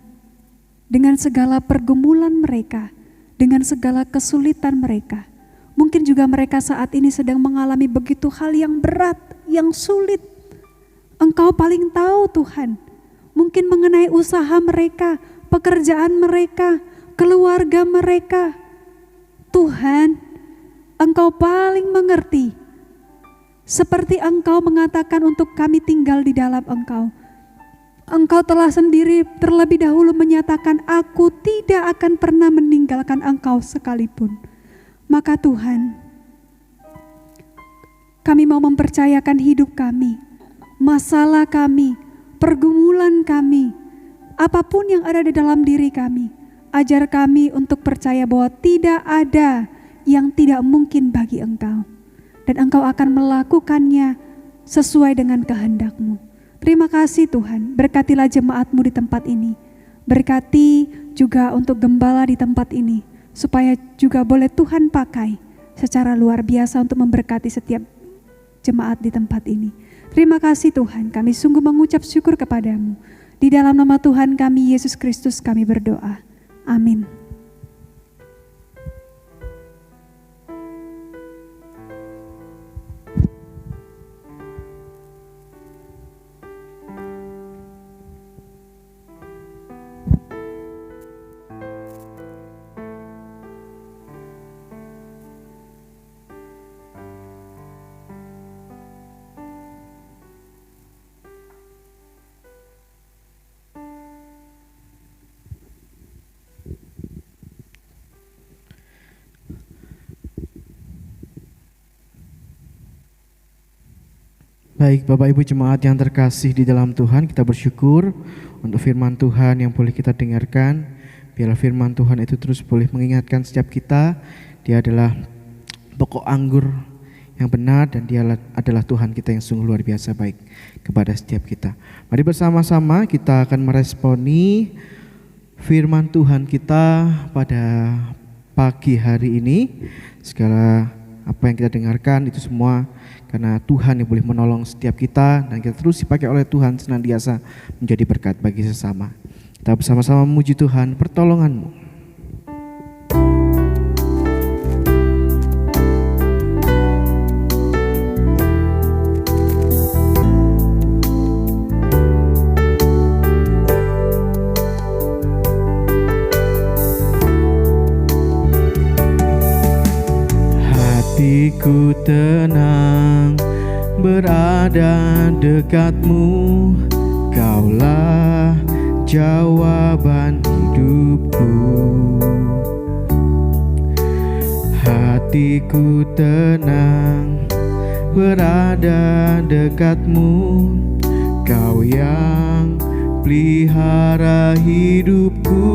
dengan segala pergumulan mereka, dengan segala kesulitan mereka. Mungkin juga mereka saat ini sedang mengalami begitu hal yang berat, yang sulit. Engkau paling tahu Tuhan, mungkin mengenai usaha mereka, pekerjaan mereka, keluarga mereka. Tuhan, Engkau paling mengerti. Seperti Engkau mengatakan untuk kami tinggal di dalam Engkau. Engkau telah sendiri terlebih dahulu menyatakan, aku tidak akan pernah meninggalkan Engkau sekalipun. Maka Tuhan, kami mau mempercayakan hidup kami, masalah kami, pergumulan kami, apapun yang ada di dalam diri kami. Ajar kami untuk percaya bahwa tidak ada yang tidak mungkin bagi Engkau. Dan Engkau akan melakukannya sesuai dengan kehendak-Mu. Terima kasih Tuhan, berkatilah jemaat-Mu di tempat ini. Berkati juga untuk gembala di tempat ini, supaya juga boleh Tuhan pakai secara luar biasa untuk memberkati setiap jemaat di tempat ini. Terima kasih Tuhan, kami sungguh mengucap syukur kepadamu. Di dalam nama Tuhan kami, Yesus Kristus, kami berdoa. Amin. Baik Bapak Ibu jemaat yang terkasih di dalam Tuhan, kita bersyukur untuk firman Tuhan yang boleh kita dengarkan. Biarlah firman Tuhan itu terus boleh mengingatkan setiap kita, Dia adalah pokok anggur yang benar dan Dia adalah Tuhan kita yang sungguh luar biasa baik kepada setiap kita. Mari bersama-sama kita akan meresponi firman Tuhan kita pada pagi hari ini. Segala apa yang kita dengarkan itu semua karena Tuhan yang boleh menolong setiap kita dan kita terus dipakai oleh Tuhan senantiasa menjadi berkat bagi sesama. Kita bersama-sama memuji Tuhan, pertolongan-Mu. Hatiku tenang berada dekat-Mu, Kaulah jawaban hidupku. Hatiku tenang berada dekat-Mu, Kau yang pelihara hidupku.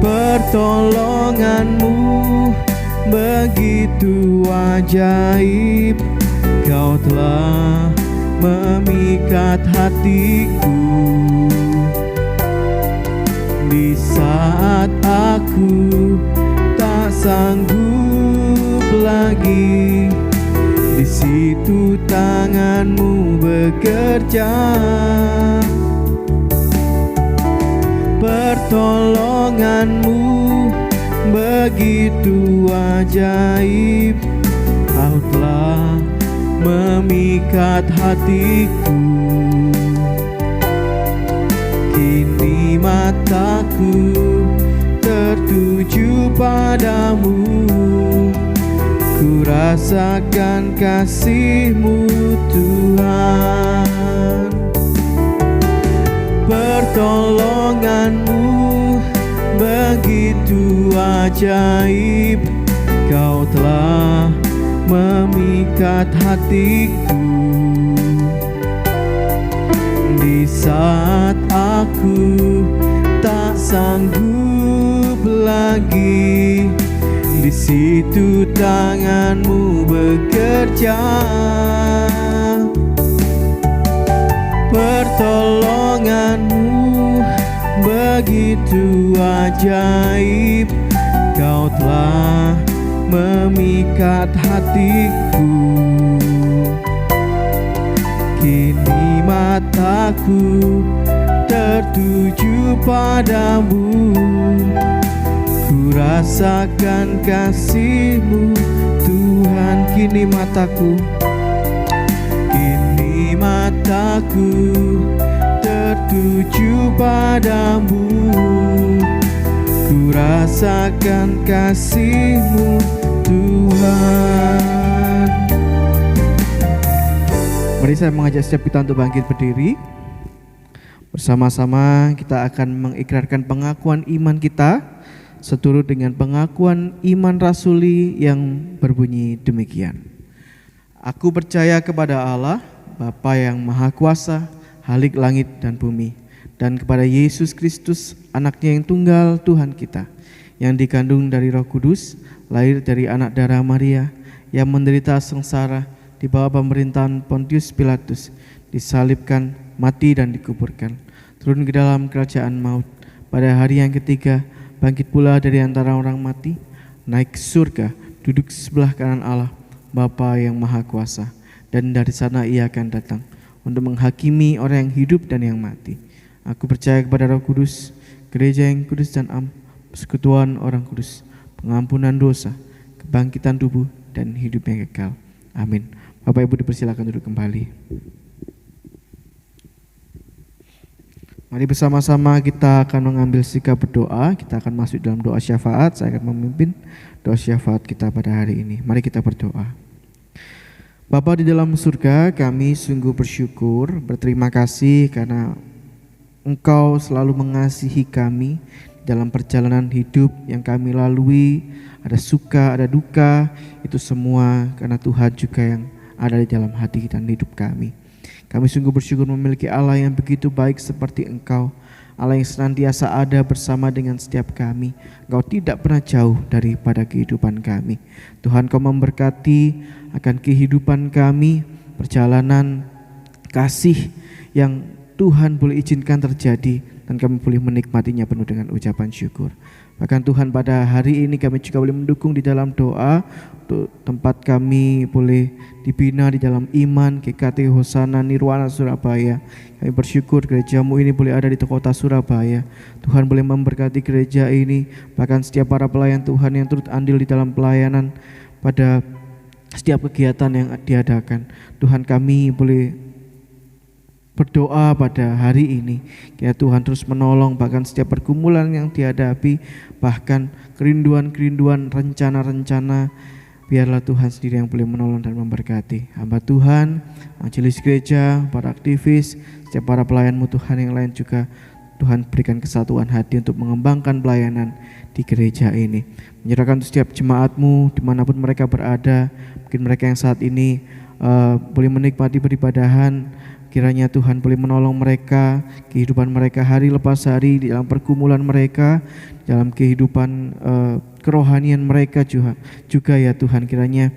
Pertolongan-Mu begitu ajaib, Kau telah memikat hatiku. Di saat aku tak sanggup lagi, di situ tangan-Mu bekerja. Pertolongan-Mu begitu ajaib, Kau telah memikat hatiku. Kini mataku tertuju padamu, ku rasakan kasih-Mu Tuhan. Pertolongan-Mu begitu ajaib, Kau telah memikat hatiku. Di saat aku tak sanggup lagi, di situ tangan-Mu bekerja. Pertolongan-Mu begitu ajaib, Kau telah memikat hatiku. Kini mataku tertuju padamu, ku rasakan kasih-Mu Tuhan. Kini mataku tertuju padamu, ku rasakan kasih-Mu Tuhan. Mari saya mengajak setiap kita untuk bangkit berdiri. Bersama-sama kita akan mengikrarkan pengakuan iman kita seturut dengan pengakuan iman rasuli yang berbunyi demikian. Aku percaya kepada Allah, Bapa yang Maha Kuasa, Halik langit dan bumi, dan kepada Yesus Kristus, Anak-Nya yang tunggal Tuhan kita, yang dikandung dari Roh Kudus, lahir dari anak darah Maria, yang menderita sengsara di bawah pemerintahan Pontius Pilatus, disalibkan, mati dan dikuburkan, turun ke dalam kerajaan maut, pada hari yang ketiga bangkit pula dari antara orang mati, naik ke surga, duduk sebelah kanan Allah, Bapa yang Maha Kuasa, dan dari sana Ia akan datang untuk menghakimi orang yang hidup dan yang mati. Aku percaya kepada Roh Kudus, gereja yang kudus dan persekutuan orang kudus, pengampunan dosa, kebangkitan tubuh dan hidup yang kekal. Amin. Bapak Ibu dipersilakan duduk kembali. Mari bersama-sama kita akan mengambil sikap berdoa. Kita akan masuk dalam doa syafaat. Saya akan memimpin doa syafaat kita pada hari ini. Mari kita berdoa. Bapa di dalam surga, kami sungguh bersyukur, berterima kasih karena Engkau selalu mengasihi kami dalam perjalanan hidup yang kami lalui. Ada suka, ada duka, itu semua karena Tuhan juga yang ada di dalam hati dan hidup kami. Kami sungguh bersyukur memiliki Allah yang begitu baik seperti Engkau, Allah yang senantiasa ada bersama dengan setiap kami. Engkau tidak pernah jauh daripada kehidupan kami. Tuhan, Kau memberkati akan kehidupan kami, perjalanan kasih yang Tuhan boleh izinkan terjadi, dan kami boleh menikmatinya penuh dengan ucapan syukur. Bahkan Tuhan, pada hari ini kami juga boleh mendukung di dalam doa untuk tempat kami boleh dibina di dalam iman, GKT Hosana Nirwana Surabaya. Kami bersyukur gereja-Mu ini boleh ada di kota Surabaya. Tuhan boleh memberkati gereja ini, bahkan setiap para pelayan Tuhan yang turut andil di dalam pelayanan pada setiap kegiatan yang diadakan. Tuhan, kami boleh berdoa pada hari ini, kiranya Tuhan terus menolong bahkan setiap pergumulan yang dihadapi, bahkan kerinduan-kerinduan, rencana-rencana, biarlah Tuhan sendiri yang boleh menolong dan memberkati hamba Tuhan, majelis gereja, para aktivis, setiap para pelayan-Mu Tuhan yang lain juga. Tuhan berikan kesatuan hati untuk mengembangkan pelayanan di gereja ini. Menyerahkan untuk setiap jemaat-Mu dimanapun mereka berada, mungkin mereka yang saat ini boleh menikmati peribadahan, kiranya Tuhan boleh menolong mereka, kehidupan mereka hari lepas hari, di dalam pergumulan mereka, dalam kehidupan kerohanian mereka juga ya Tuhan. Kiranya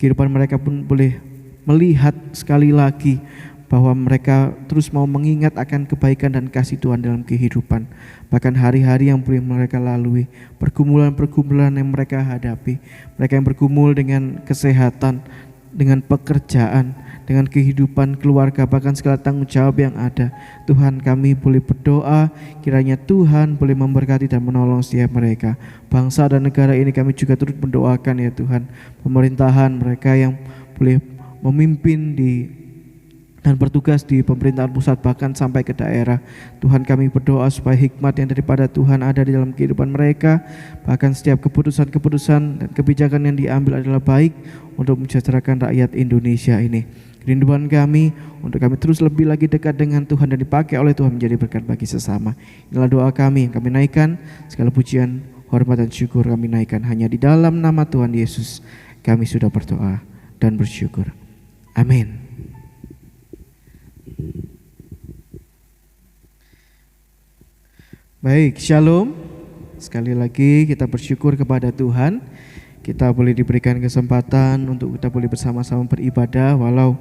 kehidupan mereka pun boleh melihat sekali lagi bahwa mereka terus mau mengingat akan kebaikan dan kasih Tuhan dalam kehidupan. Bahkan hari-hari yang boleh mereka lalui, pergumulan-pergumulan yang mereka hadapi, mereka yang bergumul dengan kesehatan, dengan pekerjaan, dengan kehidupan keluarga, bahkan segala tanggung jawab yang ada. Tuhan, kami boleh berdoa kiranya Tuhan boleh memberkati dan menolong setiap mereka. Bangsa dan negara ini kami juga turut mendoakan ya Tuhan, pemerintahan mereka yang boleh memimpin di dan bertugas di pemerintahan pusat bahkan sampai ke daerah. Tuhan, kami berdoa supaya hikmat yang daripada Tuhan ada di dalam kehidupan mereka, bahkan setiap keputusan-keputusan dan kebijakan yang diambil adalah baik untuk mensejahterakan rakyat Indonesia ini. Rinduan kami untuk kami terus lebih lagi dekat dengan Tuhan dan dipakai oleh Tuhan menjadi berkat bagi sesama. Inilah doa kami yang kami naikkan, segala pujian, hormat dan syukur kami naikkan hanya di dalam nama Tuhan Yesus. Kami sudah berdoa dan bersyukur. Amin. Baik, shalom. Sekali lagi kita bersyukur kepada Tuhan. Kita boleh diberikan kesempatan untuk kita boleh bersama-sama beribadah walau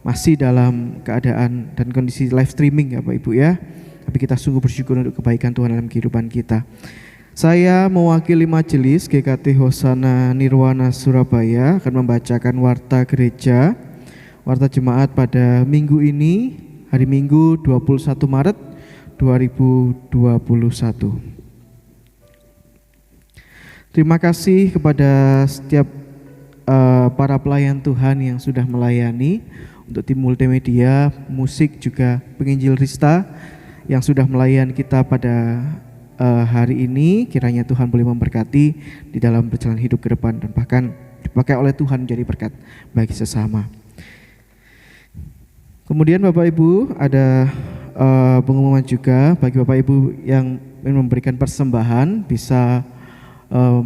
masih dalam keadaan dan kondisi live streaming ya Bapak Ibu ya. Tapi kita sungguh bersyukur untuk kebaikan Tuhan dalam kehidupan kita. Saya mewakili majelis GKT Hosana Nirwana Surabaya akan membacakan warta gereja, warta jemaat pada minggu ini, hari Minggu 21 Maret 2021. Terima kasih kepada setiap para pelayan Tuhan yang sudah melayani, untuk tim multimedia, musik, juga penginjil Rista yang sudah melayani kita pada hari ini. Kiranya Tuhan boleh memberkati di dalam berjalan hidup ke depan dan bahkan dipakai oleh Tuhan menjadi berkat bagi sesama. Kemudian Bapak Ibu ada pengumuman juga bagi Bapak Ibu yang ingin memberikan persembahan bisa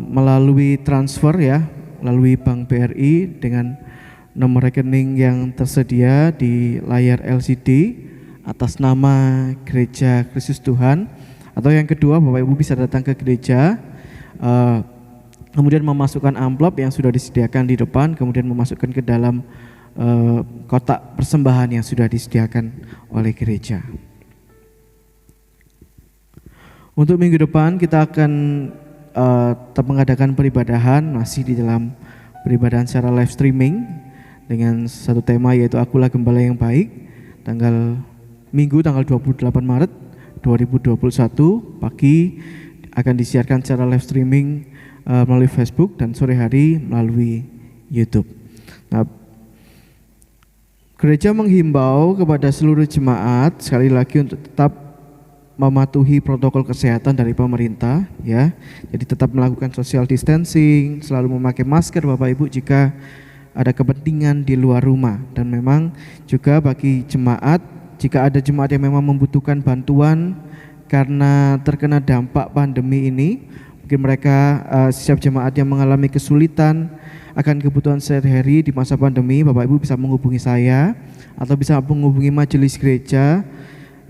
melalui transfer ya, melalui Bank BRI dengan nomor rekening yang tersedia di layar LCD atas nama Gereja Kristus Tuhan. Atau yang kedua, Bapak Ibu bisa datang ke gereja, kemudian memasukkan amplop yang sudah disediakan di depan, kemudian memasukkan ke dalam kotak persembahan yang sudah disediakan oleh gereja. Untuk minggu depan kita akan tetap mengadakan peribadahan masih di dalam peribadahan secara live streaming dengan satu tema yaitu Akulah Gembala yang Baik. Minggu tanggal 28 Maret 2021 pagi akan disiarkan secara live streaming melalui Facebook dan sore hari melalui YouTube. Nah, gereja menghimbau kepada seluruh jemaat sekali lagi untuk tetap mematuhi protokol kesehatan dari pemerintah ya. Jadi tetap melakukan social distancing, selalu memakai masker Bapak Ibu jika ada kepentingan di luar rumah. Dan memang juga bagi jemaat, jika ada jemaat yang memang membutuhkan bantuan karena terkena dampak pandemi ini, mungkin mereka setiap jemaat yang mengalami kesulitan akan kebutuhan sehari-hari di masa pandemi, Bapak Ibu bisa menghubungi saya atau bisa menghubungi majelis gereja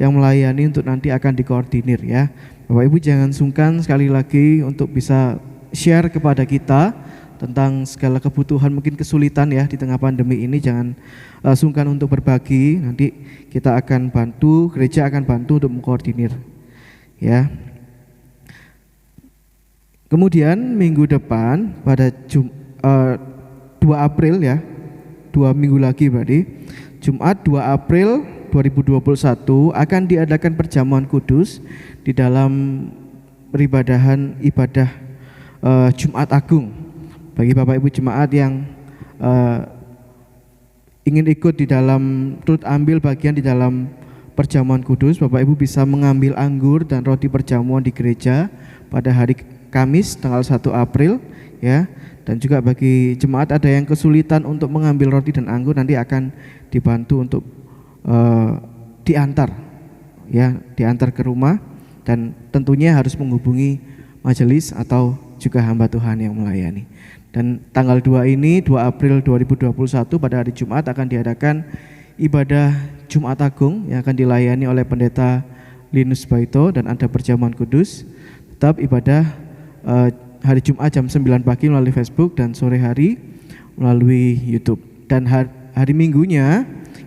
yang melayani untuk nanti akan dikoordinir ya. Bapak Ibu jangan sungkan sekali lagi untuk bisa share kepada kita tentang segala kebutuhan, mungkin kesulitan ya di tengah pandemi ini. Jangan sungkan untuk berbagi, nanti kita akan bantu, gereja akan bantu untuk mengkoordinir ya. Kemudian minggu depan pada 2 April ya, 2 minggu lagi berarti, Jumat 2 April 2021 akan diadakan perjamuan kudus di dalam peribadahan ibadah Jumat Agung. Bagi Bapak Ibu jemaat yang ingin ikut di dalam, turut ambil bagian di dalam perjamuan kudus, Bapak Ibu bisa mengambil anggur dan roti perjamuan di gereja pada hari Kamis tanggal 1 April ya. Dan juga bagi jemaat ada yang kesulitan untuk mengambil roti dan anggur, nanti akan dibantu untuk diantar ya, diantar ke rumah, dan tentunya harus menghubungi majelis atau juga hamba Tuhan yang melayani. Dan tanggal 2 ini, 2 April 2021 pada hari Jumat akan diadakan ibadah Jumat Agung yang akan dilayani oleh Pendeta Linus Baito dan ada perjamuan kudus. Tetap ibadah hari Jumat jam 9 pagi melalui Facebook dan sore hari melalui YouTube. Dan hari Minggunya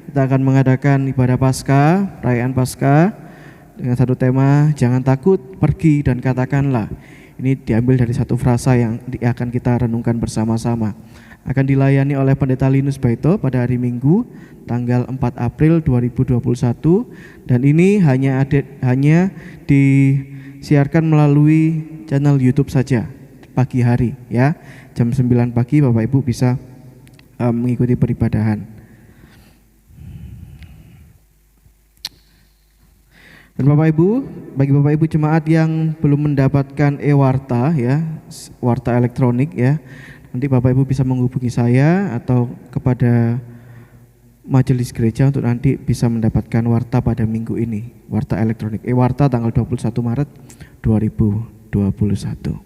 kita akan mengadakan ibadah Paskah, perayaan Paskah dengan satu tema, jangan takut, pergi dan katakanlah. Ini diambil dari satu frasa yang akan kita renungkan bersama-sama. Akan dilayani oleh Pendeta Linus Baito pada hari Minggu tanggal 4 April 2021, dan ini hanya disiarkan melalui channel YouTube saja pagi hari ya. Jam 9 pagi Bapak Ibu bisa mengikuti peribadahan. Dan bagi Bapak Ibu jemaat yang belum mendapatkan e-warta ya, warta elektronik ya, nanti Bapak Ibu bisa menghubungi saya atau kepada majelis gereja untuk nanti bisa mendapatkan warta pada minggu ini, warta elektronik. E-warta tanggal 21 Maret 2021.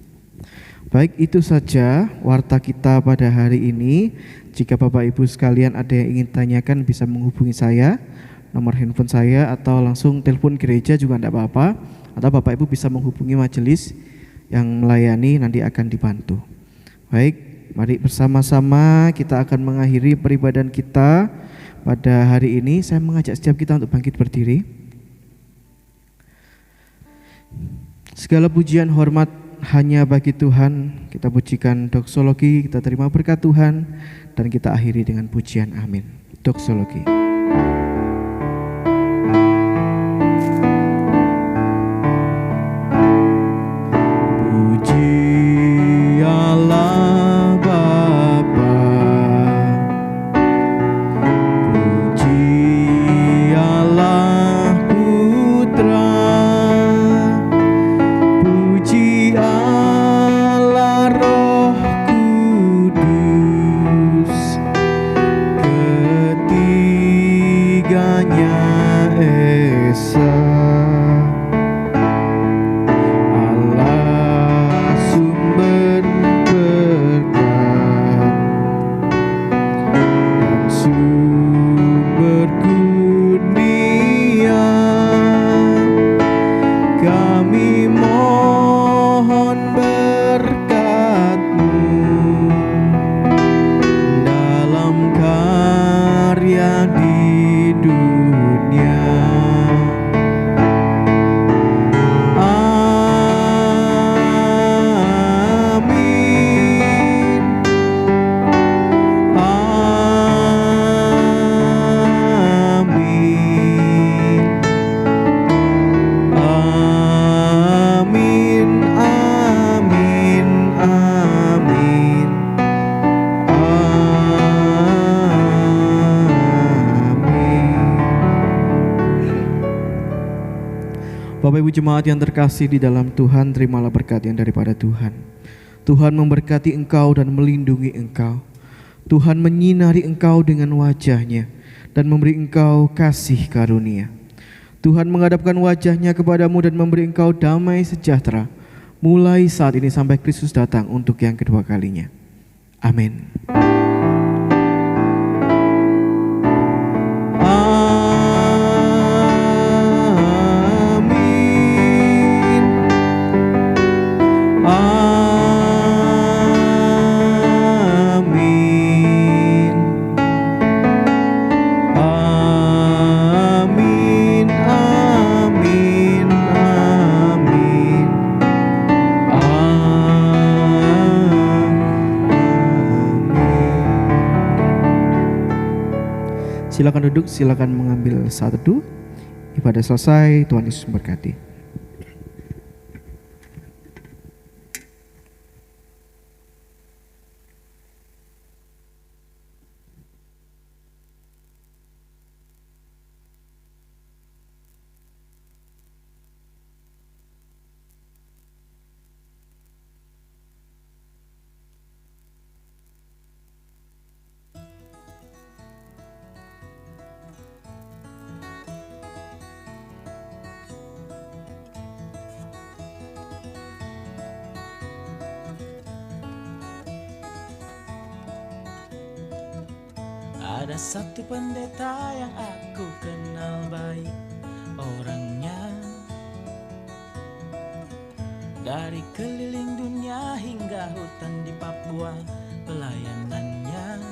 Baik, itu saja warta kita pada hari ini. Jika Bapak Ibu sekalian ada yang ingin tanyakan bisa menghubungi saya, nomor handphone saya, atau langsung telepon gereja juga tidak apa-apa, atau Bapak Ibu bisa menghubungi majelis yang melayani, nanti akan dibantu. Baik, mari bersama-sama kita akan mengakhiri peribadahan kita pada hari ini. Saya mengajak setiap kita untuk bangkit berdiri. Segala pujian hormat hanya bagi Tuhan. Kita pujikan doksologi, kita terima berkat Tuhan, dan kita akhiri dengan pujian amin. Doksologi. Bapak Ibu jemaat yang terkasih di dalam Tuhan, terimalah berkat yang daripada Tuhan. Tuhan memberkati engkau dan melindungi engkau. Tuhan menyinari engkau dengan wajah-Nya dan memberi engkau kasih karunia. Tuhan menghadapkan wajah-Nya kepadamu dan memberi engkau damai sejahtera, mulai saat ini sampai Kristus datang untuk yang kedua kalinya. Amin. Silakan duduk, silakan mengambil saat teduh. Ibadah selesai, Tuhan Yesus memberkati. Ada satu pendeta yang aku kenal baik orangnya. Dari keliling dunia hingga hutan di Papua pelayanannya.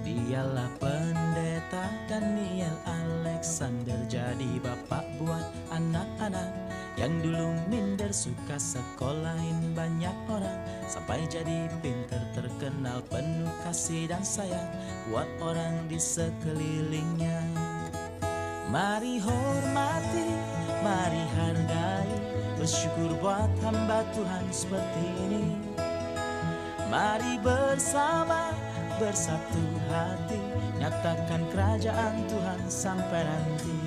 Dialah pendeta Daniel Alexander, jadi bapak buat anak-anak yang dulu minder, suka sekolahin banyak orang sampai jadi pinter, terkenal, penuh kasih dan sayang buat orang di sekelilingnya. Mari hormati, mari hargai, bersyukur buat hamba Tuhan seperti ini. Mari bersama, bersatu hati, nyatakan kerajaan Tuhan sampai nanti.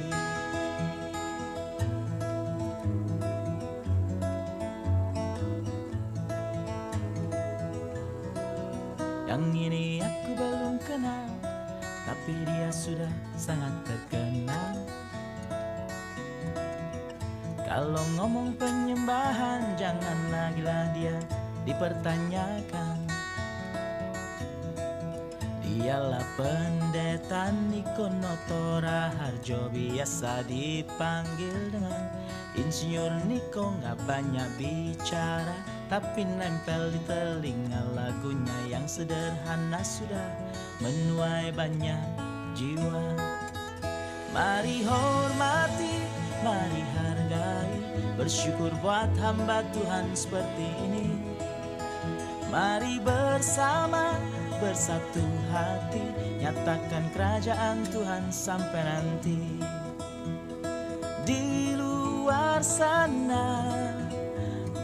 Yang ini aku belum kenal, tapi dia sudah sangat terkenal. Kalau ngomong penyembahan, janganlah gila dia dipertanyakan. Dialah pendeta Niko Raharjo, biasa dipanggil dengan Insinyur Niko. Gak banyak bicara, tapi nempel di telinga lagunya yang sederhana sudah menuai banyak jiwa. Mari hormati, mari hargai, bersyukur buat hamba Tuhan seperti ini. Mari bersama, bersatu hati, nyatakan kerajaan Tuhan sampai nanti. Di luar sana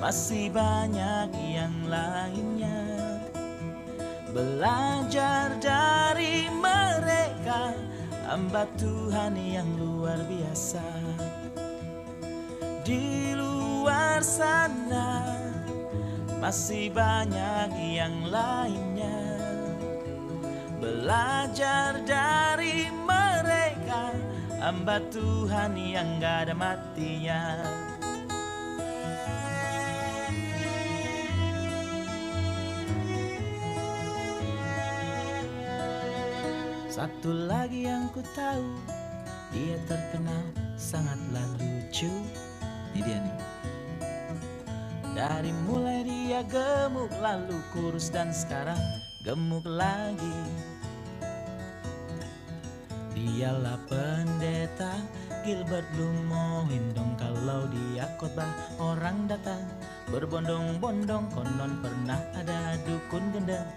masih banyak yang lainnya, belajar dari mereka, hamba Tuhan yang luar biasa. Di luar sana masih banyak yang lainnya, belajar dari mereka, hamba Tuhan yang gak ada matinya. Satu lagi yang ku tahu, dia terkenal sangatlah lucu. Ini dia nih. Dari mulai dia gemuk, lalu kurus, dan sekarang gemuk lagi. Dialah pendeta Gilbert Lumohindong. Kalau dia khotbah orang datang berbondong-bondong, konon pernah ada dukun gendeng